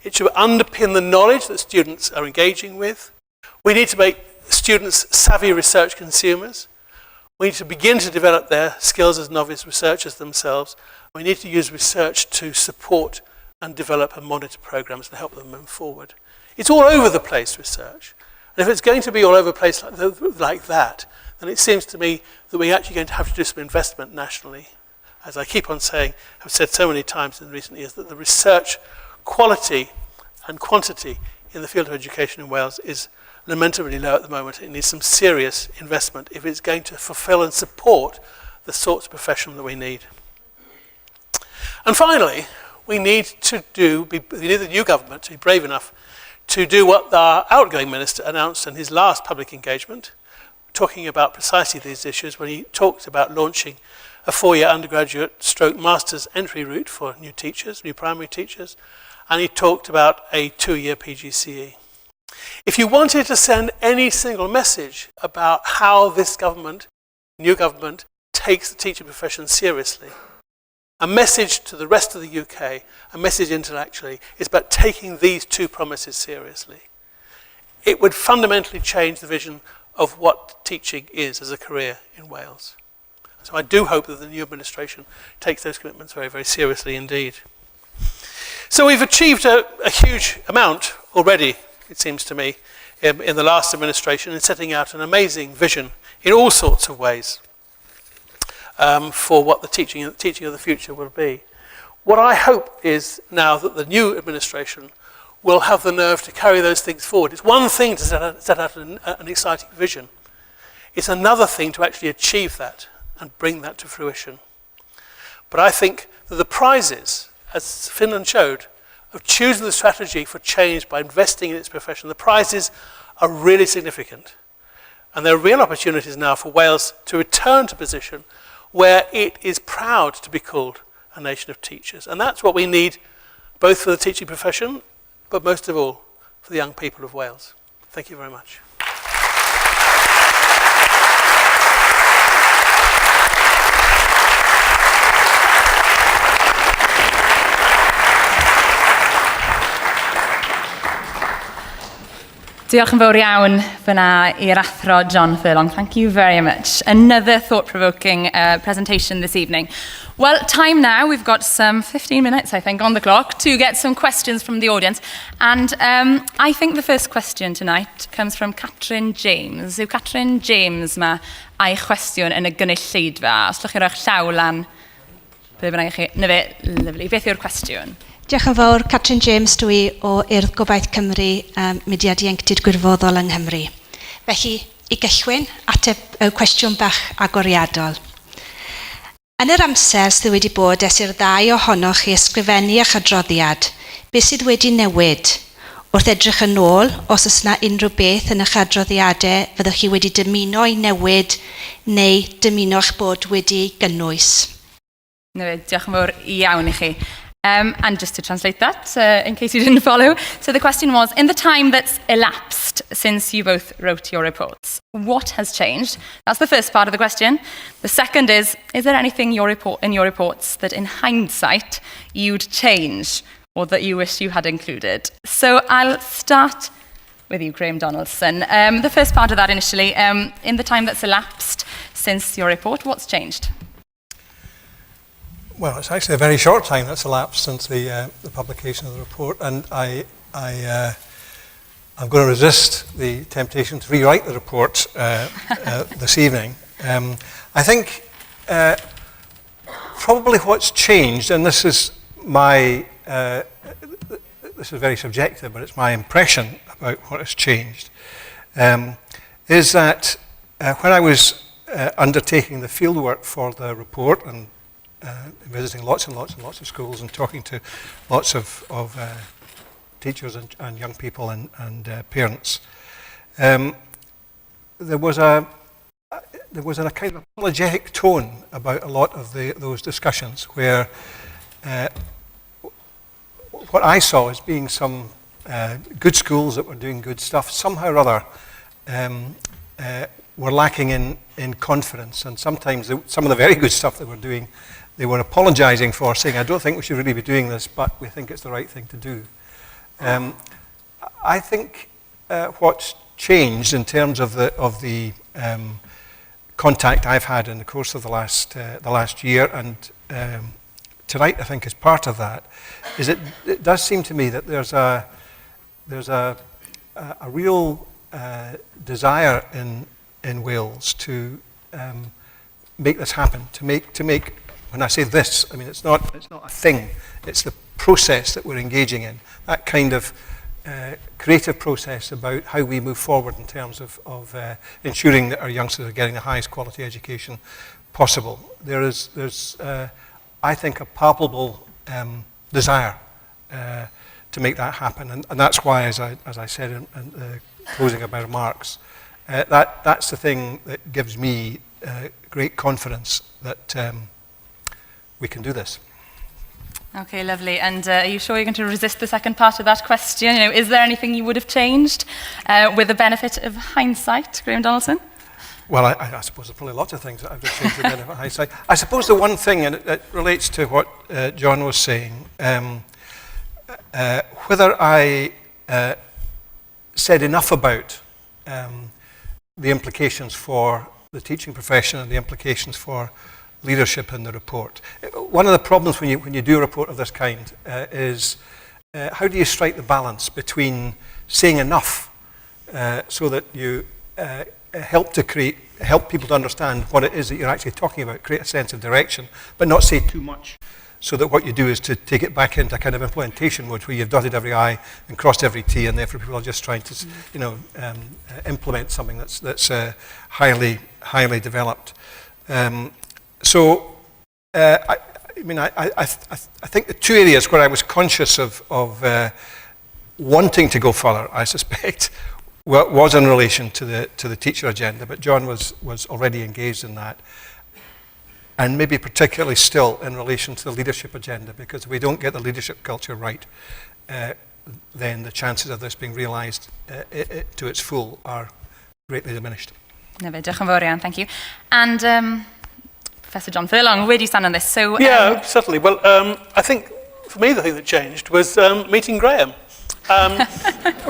It should underpin the knowledge that students are engaging with. We need to make students savvy research consumers. We need to begin to develop their skills as novice researchers themselves. We need to use research to support and develop and monitor programs and help them move forward. It's all over the place, research. And if it's going to be all over the place like that, then it seems to me that we're actually going to have to do some investment nationally. As I keep on saying, I've said so many times in recent years, that the research quality and quantity in the field of education in Wales is lamentably low at the moment. It needs some serious investment if it's going to fulfill and support the sorts of profession that we need. And finally, we need the new government to be brave enough to do what our outgoing minister announced in his last public engagement, talking about precisely these issues when he talked about launching a 4-year undergraduate / master's entry route for new teachers, new primary teachers, and he talked about a 2-year PGCE. If you wanted to send any single message about how this government, new government, takes the teaching profession seriously, a message to the rest of the UK, a message intellectually, is about taking these two promises seriously. It would fundamentally change the vision of what teaching is as a career in Wales. So I do hope that the new administration takes those commitments very, very seriously indeed. So we've achieved a huge amount already, it seems to me, in the last administration in setting out an amazing vision in all sorts of ways. For what the teaching of the future will be. What I hope is now that the new administration will have the nerve to carry those things forward. It's one thing to set out an exciting vision. It's another thing to actually achieve that and bring that to fruition. But I think that the prizes, as Finland showed, of choosing the strategy for change by investing in its profession, the prizes are really significant. And there are real opportunities now for Wales to return to a position where it is proud to be called a nation of teachers. And that's what we need, both for the teaching profession, but most of all, for the young people of Wales. Thank you very much. Diolch yn fawr iawn fyna i'r Athro John Furlong. Thank you very much. Another thought-provoking presentation this evening. Well, time now. We've got some 15 minutes, I think, on the clock to get some questions from the audience. And I think the first question tonight comes from Catrin James. Yw Catrin James ma a'i chwestiwn yn y gynulleidfa? Os llwch chi roi'ch llaw lan, be bynnag chi. Na fe, lyflu. Beth yw'r cwestiwn? Diolch yn fawr, Catrin James dwi o Urdd Gobaith Cymru, Mudiad Ieuenctid Gwirfoddol yng Nghymru. Felly, i gychwyn, ateb cwestiwn bach agoriadol. Yn yr amser sydd wedi bod ers i'r ddau ohonoch chi ysgrifennu eich adroddiad, beth sydd wedi newid? Wrth edrych yn ôl, os oes yna unrhyw beth yn eich adroddiadau fyddwch chi wedi dymuno i newid neu dymuno eich bod wedi gynnwys? Diolch yn fawr iawn i chi. And just to translate that, in case you didn't follow, so the question was, in the time that's elapsed since you both wrote your reports, what has changed? That's the first part of the question. The second is there anything in your reports that in hindsight you'd change or that you wish you had included? So I'll start with you, Graham Donaldson. The first part of that initially, in the time that's elapsed since your report, what's changed? Well, it's actually a very short time that's elapsed since the publication of the report, and I'm going to resist the temptation to rewrite the report this evening. I think probably what's changed, and this is very subjective, but it's my impression about what has changed, is that when I was undertaking the fieldwork for the report and visiting lots and lots and lots of schools and talking to lots of teachers and young people and parents, there was a kind of apologetic tone about a lot of those discussions where what I saw as being some good schools that were doing good stuff somehow or other were lacking in confidence, and sometimes some of the very good stuff they were doing they were apologising for, saying, I don't think we should really be doing this, but we think it's the right thing to do. I think what's changed in terms of the contact I've had in the course of the last year, and tonight I think is part of that, is it does seem to me that there's a real desire in Wales to make this happen, to make. When I say this, I mean it's not a thing. It's the process that we're engaging in. That kind of creative process about how we move forward in terms of ensuring that our youngsters are getting the highest quality education possible. There's I think a palpable desire to make that happen, and that's why, as I said in closing of my remarks, that's the thing that gives me great confidence that we can do this. Okay, lovely. And are you sure you're going to resist the second part of that question? You know, is there anything you would have changed with the benefit of hindsight, Graham Donaldson? Well, I suppose there's probably lots of things that I've just changed with the benefit of hindsight. I suppose the one thing, and it relates to what John was saying, whether I said enough about the implications for the teaching profession and the implications for leadership in the report. One of the problems when you do a report of this kind is how do you strike the balance between saying enough so that you help people to understand what it is that you're actually talking about, create a sense of direction, but not say too much, so that what you do is to take it back into a kind of implementation mode where you've dotted every I and crossed every T, and therefore people are just trying to implement something that's highly developed. So, I think the two areas where I was conscious of wanting to go further, I suspect, was in relation to the teacher agenda, but John was already engaged in that, and maybe particularly still in relation to the leadership agenda, because if we don't get the leadership culture right, then the chances of this being realised to its full are greatly diminished. Diolch yn fawr iawn, thank you. And Professor John Furlong, where do you stand on this? So, yeah, certainly. Well, I think for me the thing that changed was meeting Graham.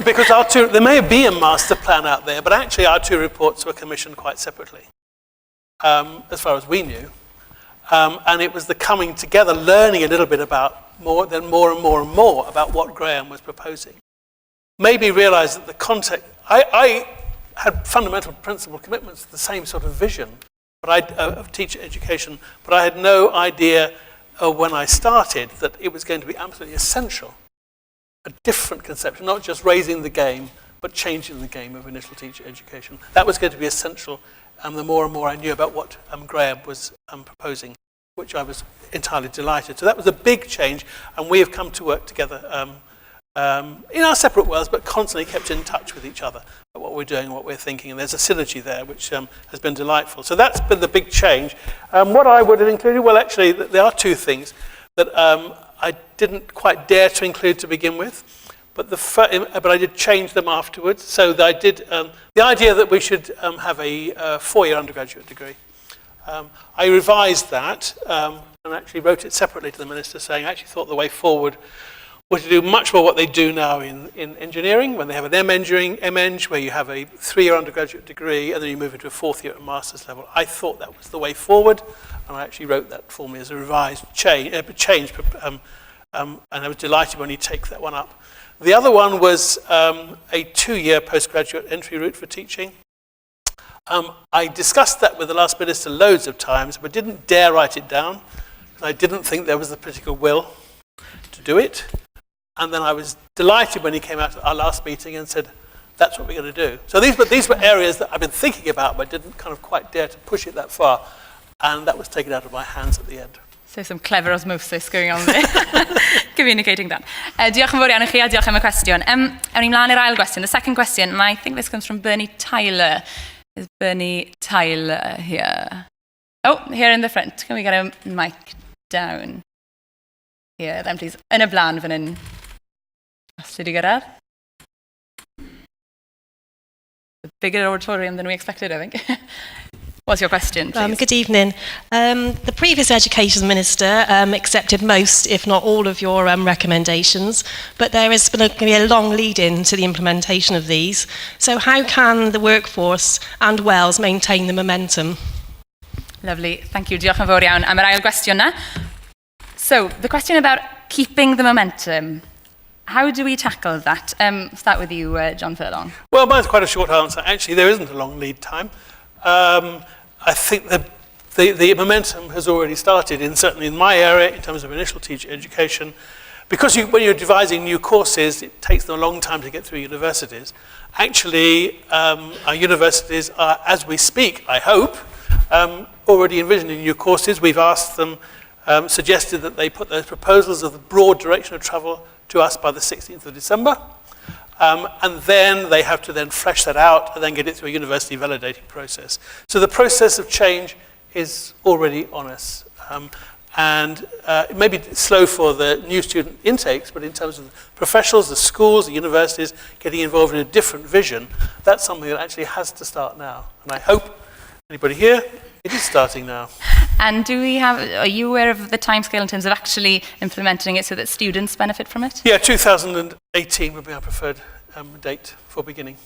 Because there may be a master plan out there, but actually our two reports were commissioned quite separately, as far as we knew. And it was the coming together, learning a little bit about more and more about what Graham was proposing. Made me realise that the context, I had fundamental principle commitments to the same sort of vision of teacher education, but I had no idea when I started that it was going to be absolutely essential. A different conception, not just raising the game, but changing the game of initial teacher education. That was going to be essential, and the more and more I knew about what Graham was proposing, which I was entirely delighted. So that was a big change, and we have come to work together in our separate worlds, but constantly kept in touch with each other about what we're doing and what we're thinking, and there's a synergy there which has been delightful. So that's been the big change. What I would have included, well, actually, there are two things that I didn't quite dare to include to begin with, but I did change them afterwards. So that I did the idea that we should have a four-year undergraduate degree. I revised that and actually wrote it separately to the minister, saying I actually thought the way forward was to do much more what they do now in engineering, when they have an MEng, where you have a 3-year undergraduate degree and then you move into a 4th year at master's level. I thought that was the way forward, and I actually wrote that for me as a revised change, and I was delighted when you take that one up. The other one was a 2-year postgraduate entry route for teaching. I discussed that with the last minister loads of times, but didn't dare write it down. I didn't think there was the political will to do it. And then I was delighted when he came out at our last meeting and said, that's what we're going to do. So these were areas that I've been thinking about, but didn't kind of quite dare to push it that far. And that was taken out of my hands at the end. So some clever osmosis going on there, communicating that. Diolch yn fawr iawn i chi a diolch am y cwestiwn. Awn ni mlaen i'r ail gwestiwn. The second question, and I think this comes from Bernie Tyler. Is Bernie Tyler here? Oh, here in the front. Can we get a mic down? Here, then please. Yn y blaen fan hyn. Os ti 'di gyrraedd. A bigger auditorium than we expected, I think. What's your question, please? Good evening. The previous Education Minister accepted most, if not all, of your recommendations, but there is going to be a long lead-in to the implementation of these. So how can the workforce and Wales maintain the momentum? Lovely, thank you. Diolch yn fawr iawn am yr ail gwestiwn na. So, the question about keeping the momentum. How do we tackle that? Start with you, John Furlong. Well, mine's quite a short answer. Actually, there isn't a long lead time. I think the momentum has already started, certainly in my area, in terms of initial teacher education. Because when you're devising new courses, it takes them a long time to get through universities. Actually, our universities are, as we speak, I hope, already envisioning new courses. We've asked them, suggested that they put those proposals of the broad direction of travel to us by the 16th of December. And then they have to then flesh that out and then get it through a university validating process. So the process of change is already on us. It may be slow for the new student intakes, but in terms of the professionals, the schools, the universities getting involved in a different vision, that's something that actually has to start now. And I hope, anybody here, it is starting now. And are you aware of the timescale in terms of actually implementing it so that students benefit from it? Yeah, 2018 would be our preferred date for beginning.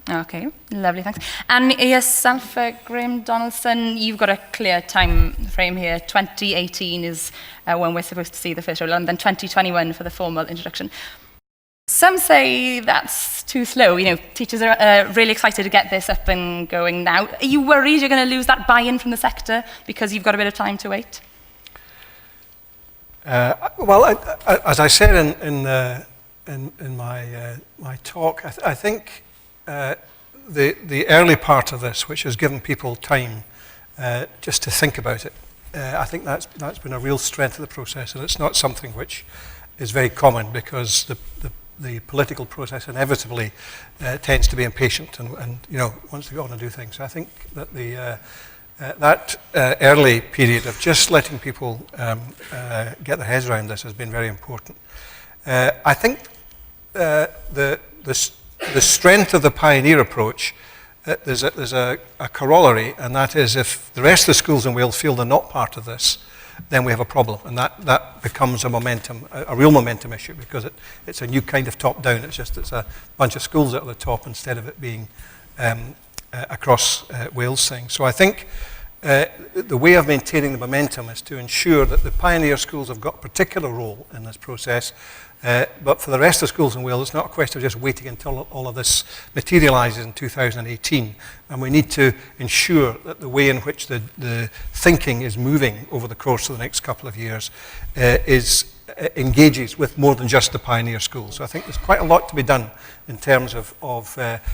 Okay, lovely, thanks. And yourself, Graham Donaldson, you've got a clear time frame here. 2018 is when we're supposed to see the first roll, and then 2021 for the formal introduction. Some say that's too slow. You know, teachers are really excited to get this up and going now. Are you worried you're going to lose that buy-in from the sector because you've got a bit of time to wait? Well, as I said in my talk, I think the early part of this, which has given people time just to think about it, I think that's been a real strength of the process, and it's not something which is very common because the political process inevitably tends to be impatient and wants to go on and do things. So I think that that early period of just letting people get their heads around this has been very important. I think the strength of the pioneer approach, there's a corollary, and that is if the rest of the schools in Wales feel they're not part of this, then we have a problem, and that becomes a real momentum issue, because it's a new kind of top-down. It's a bunch of schools at the top instead of it being across Wales thing. So I think the way of maintaining the momentum is to ensure that the pioneer schools have got a particular role in this process, but for the rest of the schools in Wales, it's not a question of just waiting until all of this materialises in 2018. And we need to ensure that the way in which the thinking is moving over the course of the next couple of years engages with more than just the pioneer schools. So I think there's quite a lot to be done in terms of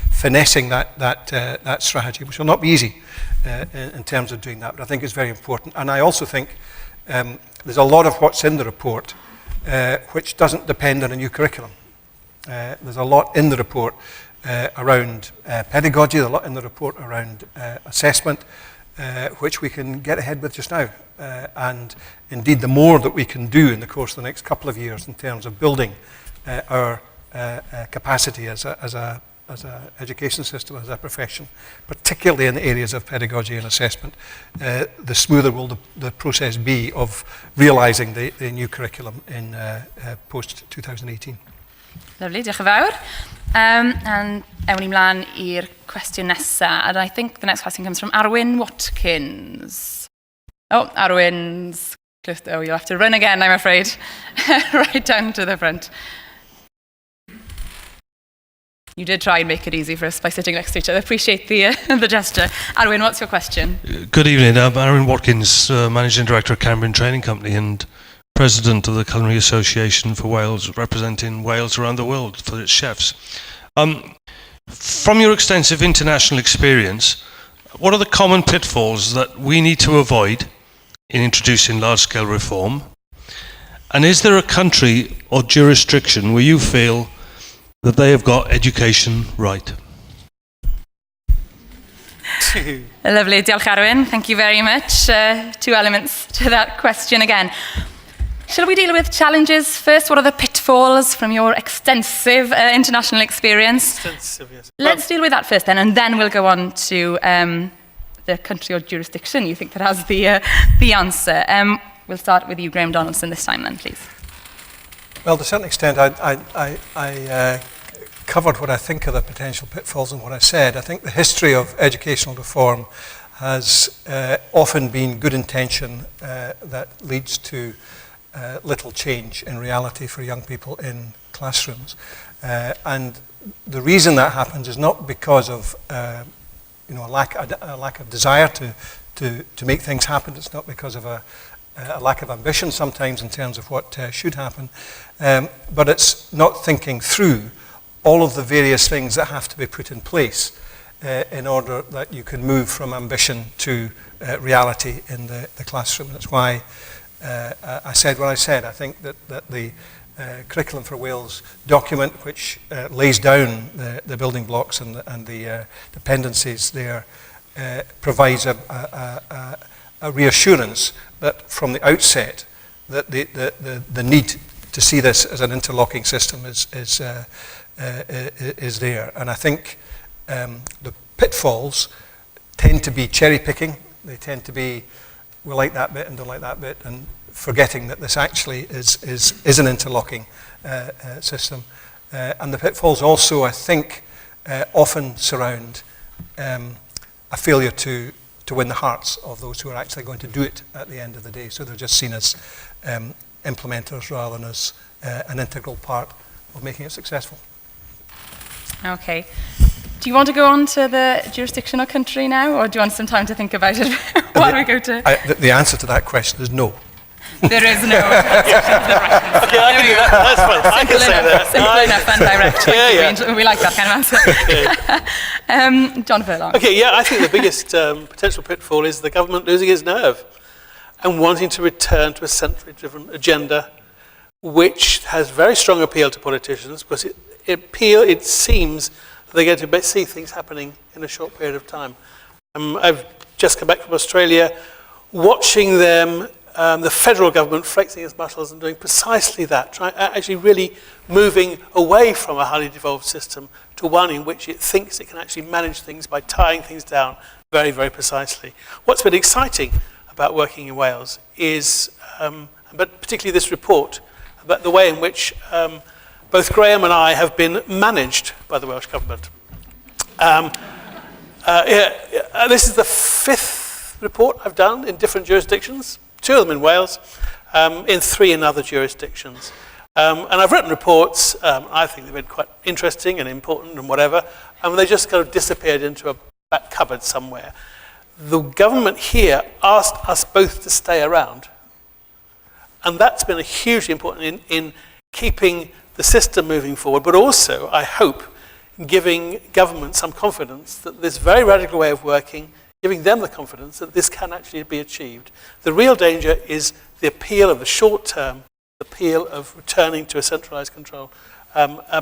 finessing that strategy, which will not be easy in terms of doing that, but I think it's very important. And I also think there's a lot of what's in the report which doesn't depend on a new curriculum. There's a lot in the report around pedagogy, there's a lot in the report around assessment, which we can get ahead with just now. And indeed, the more that we can do in the course of the next couple of years in terms of building our capacity as a education system, as a profession, particularly in the areas of pedagogy and assessment, the smoother will the process be of realising the new curriculum in post-2018. Lovely, diolch yn fawr. And ewn ni mlaen i'r cwestiwn nesaf. And I think the next question comes from Arwyn Watkins. Oh, Arwyn's... Oh, you'll have to run again, I'm afraid. Right down to the front. You did try and make it easy for us by sitting next to each other. Appreciate the gesture. Arwyn, what's your question? Good evening. I'm Arwyn Watkins, Managing Director of Cambrian Training Company and President of the Culinary Association for Wales, representing Wales around the world for its chefs. From your extensive international experience, what are the common pitfalls that we need to avoid in introducing large-scale reform? And is there a country or jurisdiction where you feel that they have got education right? Lovely, diolch Arwyn. Thank you very much. Two elements to that question again. Shall we deal with challenges first? What are the pitfalls from your extensive international experience? Extensive, yes. Let's deal with that first then, and then we'll go on to the country or jurisdiction you think that has the answer. We'll start with you, Graham Donaldson, this time then, please. Well, to a certain extent, I covered what I think are the potential pitfalls and what I said. I think the history of educational reform has often been good intention that leads to little change in reality for young people in classrooms. And the reason that happens is not because of a lack of desire to make things happen. It's not because of a lack of ambition sometimes in terms of what should happen, but it's not thinking through all of the various things that have to be put in place in order that you can move from ambition to reality in the classroom. That's why I said what I said. I think that the Curriculum for Wales document, which lays down the building blocks and the dependencies there, provides a reassurance that from the outset that the need to see this as an interlocking system is there. And I think the pitfalls tend to be cherry picking. They tend to be, we like that bit and don't like that bit, and forgetting that this actually is an interlocking system. And the pitfalls also, I think, often surround a failure to win the hearts of those who are actually going to do it at the end of the day. So they're just seen as implementers rather than as an integral part of making it successful. Okay. Do you want to go on to the jurisdiction or country now, or do you want some time to think about it while we go to... The answer to that question is no. There is no... Okay, I can do that. That's fine. I can say that. Simple enough and direct. Yeah. We like that kind of answer. John Furlong. Okay, yeah, I think the biggest potential pitfall is the government losing its nerve and wanting to return to a centrally-driven agenda which has very strong appeal to politicians because it seems that they're going to see things happening in a short period of time. I've just come back from Australia, watching them, the federal government flexing its muscles and doing precisely that, actually really moving away from a highly devolved system to one in which it thinks it can actually manage things by tying things down very, very precisely. What's been exciting about working in Wales is, but particularly this report, about the way in which both Graham and I have been managed by the Welsh Government. This is the 5th report I've done in different jurisdictions, 2 of them in Wales, in 3 in other jurisdictions. And I've written reports, I think they've been quite interesting and important and whatever, and they just kind of disappeared into a back cupboard somewhere. The government here asked us both to stay around. And that's been hugely important in keeping the system moving forward, but also, I hope, giving government some confidence that this very radical way of working, giving them the confidence that this can actually be achieved. The real danger is the appeal of the short term, the appeal of returning to a centralised control,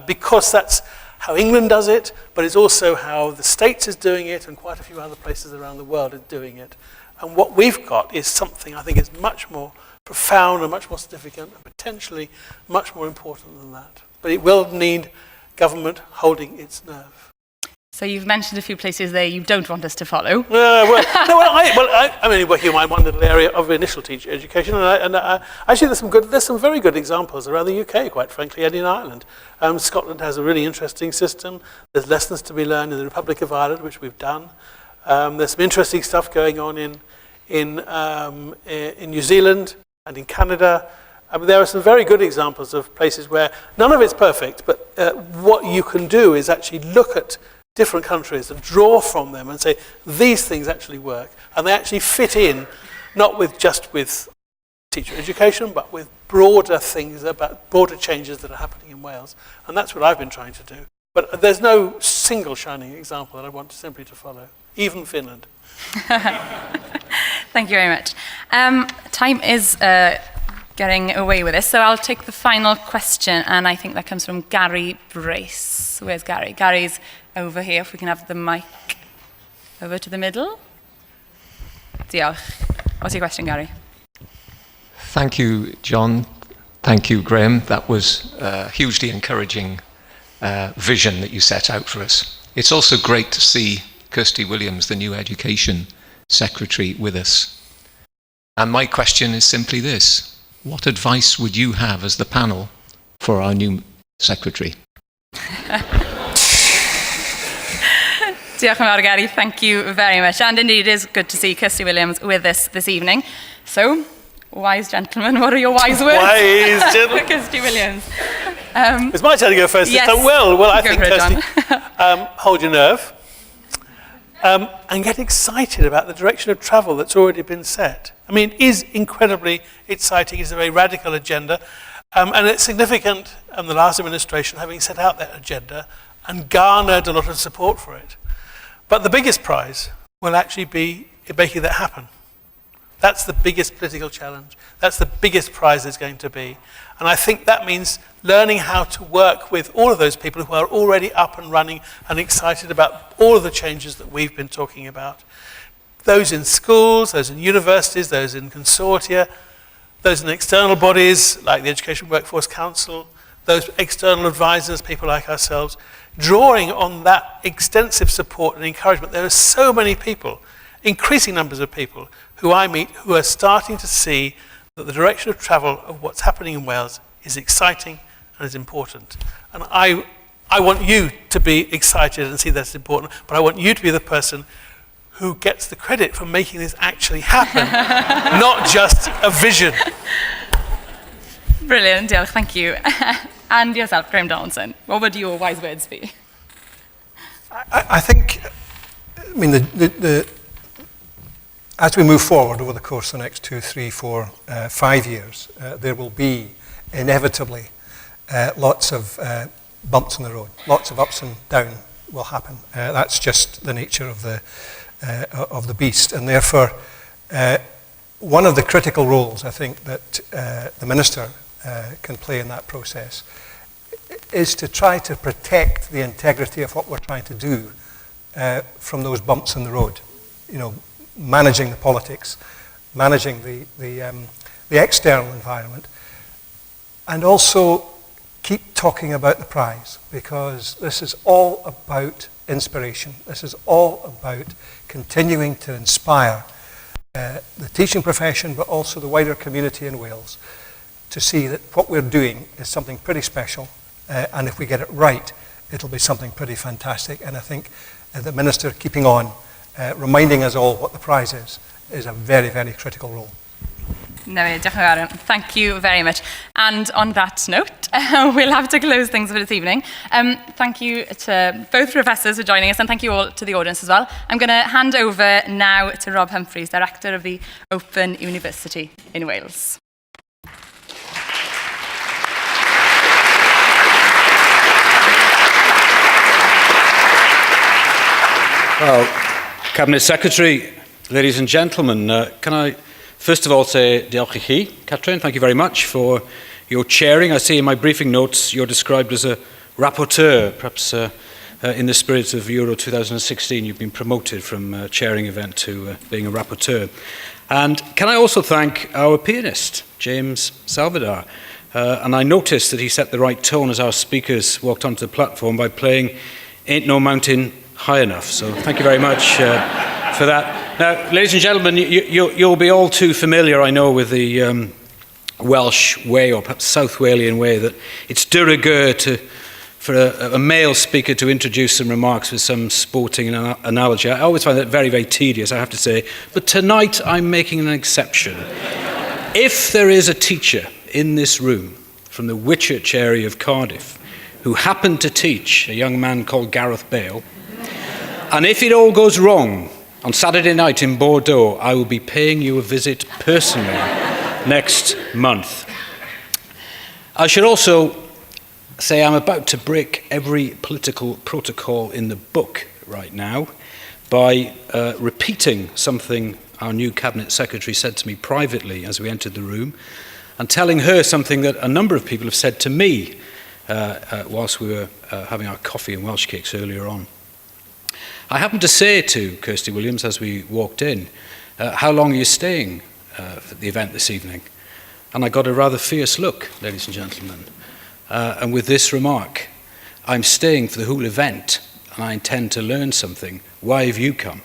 because that's how England does it, but it's also how the States is doing it and quite a few other places around the world are doing it. And what we've got is something I think is much more profound and much more significant and potentially much more important than that. But it will need government holding its nerve. So you've mentioned a few places there you don't want us to follow. I'm only working on one little area of initial teacher education, and actually there's some very good examples around the UK, quite frankly, and in Ireland. Scotland has a really interesting system. There's lessons to be learned in the Republic of Ireland, which we've done. There's some interesting stuff going on in New Zealand and in Canada. There are some very good examples of places where none of it's perfect, but what you can do is actually look at different countries and draw from them and say, these things actually work. And they actually fit in, not just with teacher education, but with broader things, about broader changes that are happening in Wales. And that's what I've been trying to do. But there's no single shining example that I want simply to follow, even Finland. Thank you very much. Time is getting away with this, so I'll take the final question, and I think that comes from Gary Brace. Where's Gary? Gary's over here, if we can have the mic over to the middle. Diolch. What's your question, Gary? Thank you, John. Thank you, Graham. That was a hugely encouraging vision that you set out for us. It's also great to see Kirsty Williams, the new Education Secretary, with us. And my question is simply this. What advice would you have as the panel for our new Secretary? Diolch yn fawr, Gary. Thank you very much. And indeed, it is good to see Kirsty Williams with us this evening. So, wise gentlemen, what are your wise words? Wise gentlemen. Kirsty Williams. It's my turn to go first. Yes. Well, I think, Kirsty, hold your nerve and get excited about the direction of travel that's already been set. I mean, it is incredibly exciting. It's a very radical agenda. And it's significant, the last administration having set out that agenda and garnered a lot of support for it. But the biggest prize will actually be making that happen. That's the biggest political challenge. That's the biggest prize there's going to be. And I think that means learning how to work with all of those people who are already up and running and excited about all of the changes that we've been talking about. Those in schools, those in universities, those in consortia, those in external bodies like the Education Workforce Council, those external advisors, people like ourselves, drawing on that extensive support and encouragement. There are so many people, increasing numbers of people, who I meet who are starting to see that the direction of travel of what's happening in Wales is exciting and is important. And I want you to be excited and see that's important, but I want you to be the person who gets the credit for making this actually happen, not just a vision. Brilliant, diolch, thank you. And yourself, Graham Donaldson, what would your wise words be? I think, as we move forward over the course of the next 2, 3, 4, 5 years, there will be inevitably lots of bumps in the road, lots of ups and downs will happen. That's just the nature of the beast, and therefore one of the critical roles I think that the Minister can play in that process is to try to protect the integrity of what we're trying to do from those bumps in the road. You know, managing the politics, managing the external environment, and also keep talking about the prize, because this is all about inspiration. This is all about continuing to inspire the teaching profession, but also the wider community in Wales, to see that what we're doing is something pretty special, and if we get it right, it'll be something pretty fantastic. And I think the Minister keeping on, reminding us all what the prize is a very, very critical role. No, diolch yn fawr. Thank you very much. And on that note, we'll have to close things for this evening. Thank you to both professors for joining us, and thank you all to the audience as well. I'm going to hand over now to Rob Humphreys, Director of the Open University in Wales. Well, Cabinet Secretary, ladies and gentlemen, can I first of all say diolch I chi, Catrin, thank you very much for your chairing. I see in my briefing notes you're described as a rapporteur, perhaps in the spirit of Euro 2016, you've been promoted from chairing event to being a rapporteur. And can I also thank our pianist, James Salvador. And I noticed that he set the right tone as our speakers walked onto the platform by playing Ain't No Mountain High Enough. So thank you very much for that. Now, ladies and gentlemen, you'll be all too familiar, I know, with the Welsh way, or perhaps South Walian way, that it's de rigueur for a male speaker to introduce some remarks with some sporting analogy. I always find that very, very tedious, I have to say. But tonight, I'm making an exception. If there is a teacher in this room from the Whitchurch area of Cardiff who happened to teach a young man called Gareth Bale, and if it all goes wrong on Saturday night in Bordeaux, I will be paying you a visit personally next month. I should also say I'm about to break every political protocol in the book right now by repeating something our new Cabinet Secretary said to me privately as we entered the room, and telling her something that a number of people have said to me whilst we were having our coffee and Welsh cakes earlier on. I happened to say to Kirsty Williams as we walked in, how long are you staying at the event this evening? And I got a rather fierce look, ladies and gentlemen. And with this remark, I'm staying for the whole event and I intend to learn something. Why have you come?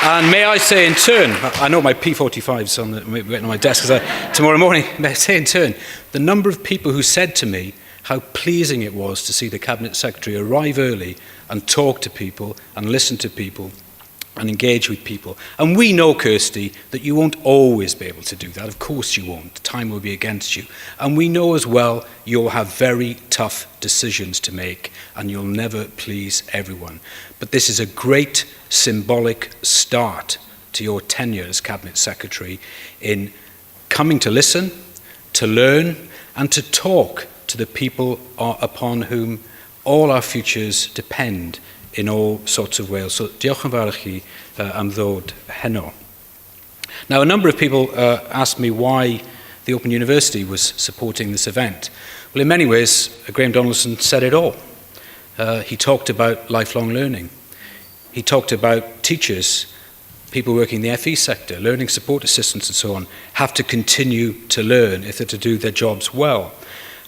And may I say in turn, I know my P45's waiting on my desk tomorrow morning, may I say in turn, the number of people who said to me how pleasing it was to see the Cabinet Secretary arrive early and talk to people and listen to people and engage with people. And we know, Kirsty, that you won't always be able to do that. Of course you won't. Time will be against you. And we know as well you'll have very tough decisions to make and you'll never please everyone. But this is a great symbolic start to your tenure as Cabinet Secretary in coming to listen, to learn, and to talk to the people upon whom all our futures depend in all sorts of ways. So, diolch yn fawr i chi am ddod heno. Now, a number of people asked me why the Open University was supporting this event. Well, in many ways, Graham Donaldson said it all. He talked about lifelong learning. He talked about teachers, people working in the FE sector, learning support assistants and so on, have to continue to learn if they're to do their jobs well.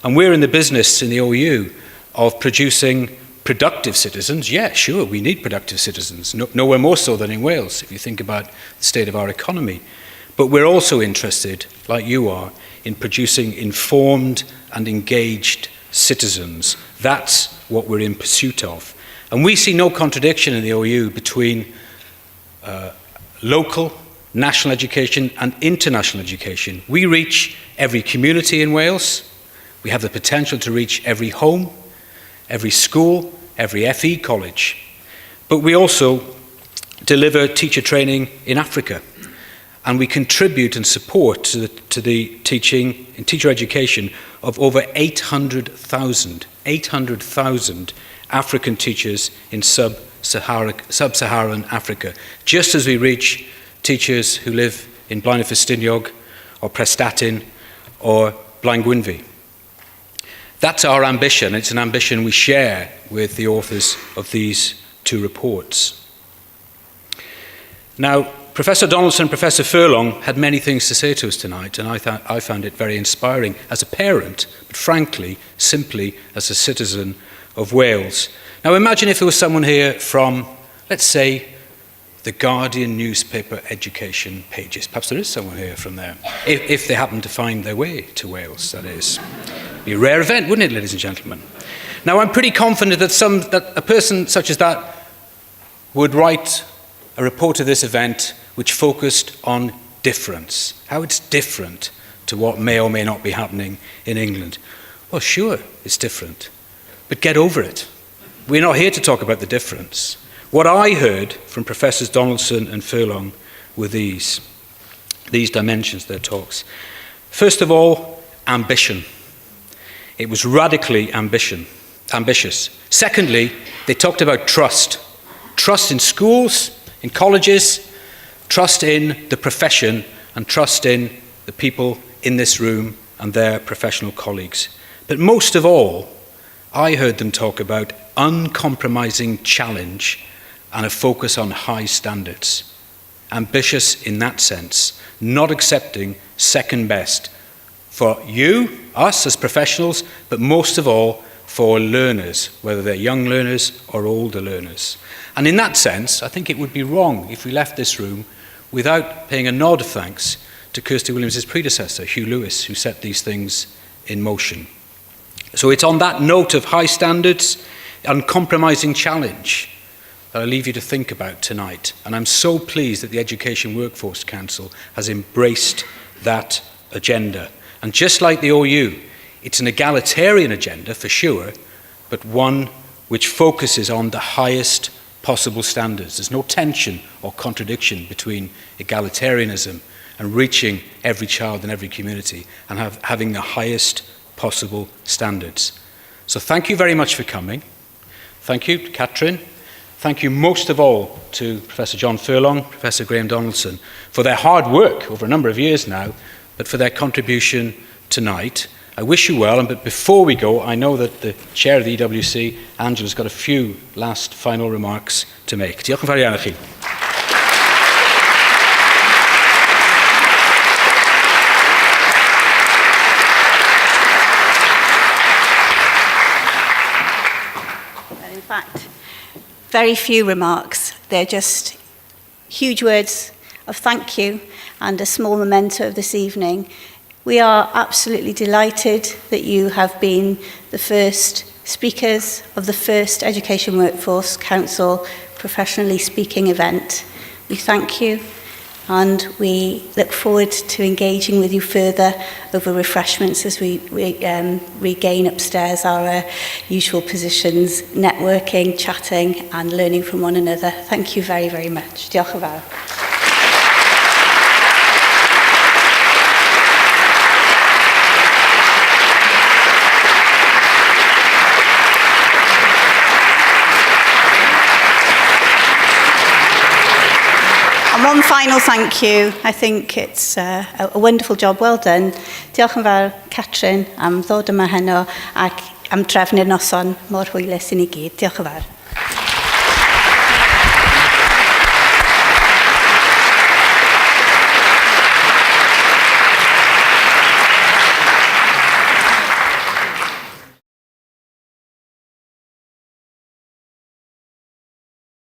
And we're in the business in the OU of producing productive citizens. Yeah, sure, we need productive citizens, nowhere more so than in Wales, if you think about the state of our economy. But we're also interested, like you are, in producing informed and engaged citizens. That's what we're in pursuit of. And we see no contradiction in the OU between local, national education and international education. We reach every community in Wales. We have the potential to reach every home, every school, every FE college. But we also deliver teacher training in Africa. And we contribute and support to the teaching in teacher education of over 800,000 African teachers in sub-Saharan Africa, just as we reach teachers who live in Brifysgol or Prestatyn or Blaengwynfi. That's our ambition. It's an ambition we share with the authors of these two reports. Now, Professor Donaldson and Professor Furlong had many things to say to us tonight, and I found it very inspiring as a parent, but frankly, simply as a citizen of Wales. Now, imagine if there was someone here from, let's say, the Guardian newspaper education pages. Perhaps there is someone here from there, if they happen to find their way to Wales, that is. It'd be a rare event, wouldn't it, ladies and gentlemen? Now, I'm pretty confident that a person such as that would write a report of this event which focused on difference, how it's different to what may or may not be happening in England. Well, sure, it's different, but get over it. We're not here to talk about the difference. What I heard from Professors Donaldson and Furlong were these dimensions, their talks. First of all, ambition. It was radically ambitious. Secondly, they talked about trust. Trust in schools, in colleges, trust in the profession, and trust in the people in this room and their professional colleagues. But most of all, I heard them talk about uncompromising challenge and a focus on high standards. Ambitious in that sense, not accepting second best for you, us as professionals, but most of all for learners, whether they're young learners or older learners. And in that sense, I think it would be wrong if we left this room without paying a nod of thanks to Kirsty Williams' predecessor, Hugh Lewis, who set these things in motion. So it's on that note of high standards, uncompromising challenge, that I leave you to think about tonight. And I'm so pleased that the Education Workforce Council has embraced that agenda. And just like the OU, it's an egalitarian agenda for sure, but one which focuses on the highest possible standards. There's no tension or contradiction between egalitarianism and reaching every child in every community and having the highest possible standards. So thank you very much for coming. Thank you, Catrin. Thank you most of all to Professor John Furlong, Professor Graham Donaldson, for their hard work over a number of years now, but for their contribution tonight. I wish you well, but before we go, I know that the chair of the EWC, Angela's got a few last final remarks to make. Diolch yn fawr iawn i chi. In fact, very few remarks. They're just huge words of thank you and a small memento of this evening. We are absolutely delighted that you have been the first speakers of the first Education Workforce Council professionally speaking event. We thank you and we look forward to engaging with you further over refreshments as we regain upstairs our usual positions, networking, chatting and learning from one another. Thank you very, very much. Diolch yn fawr. One final thank you. I think it's a wonderful job. Well done. Diolch yn fawr, Catrin, am ddod yma heno ac am trefnu'r noson mor hwylus i ni gyd. Diolch yn fawr.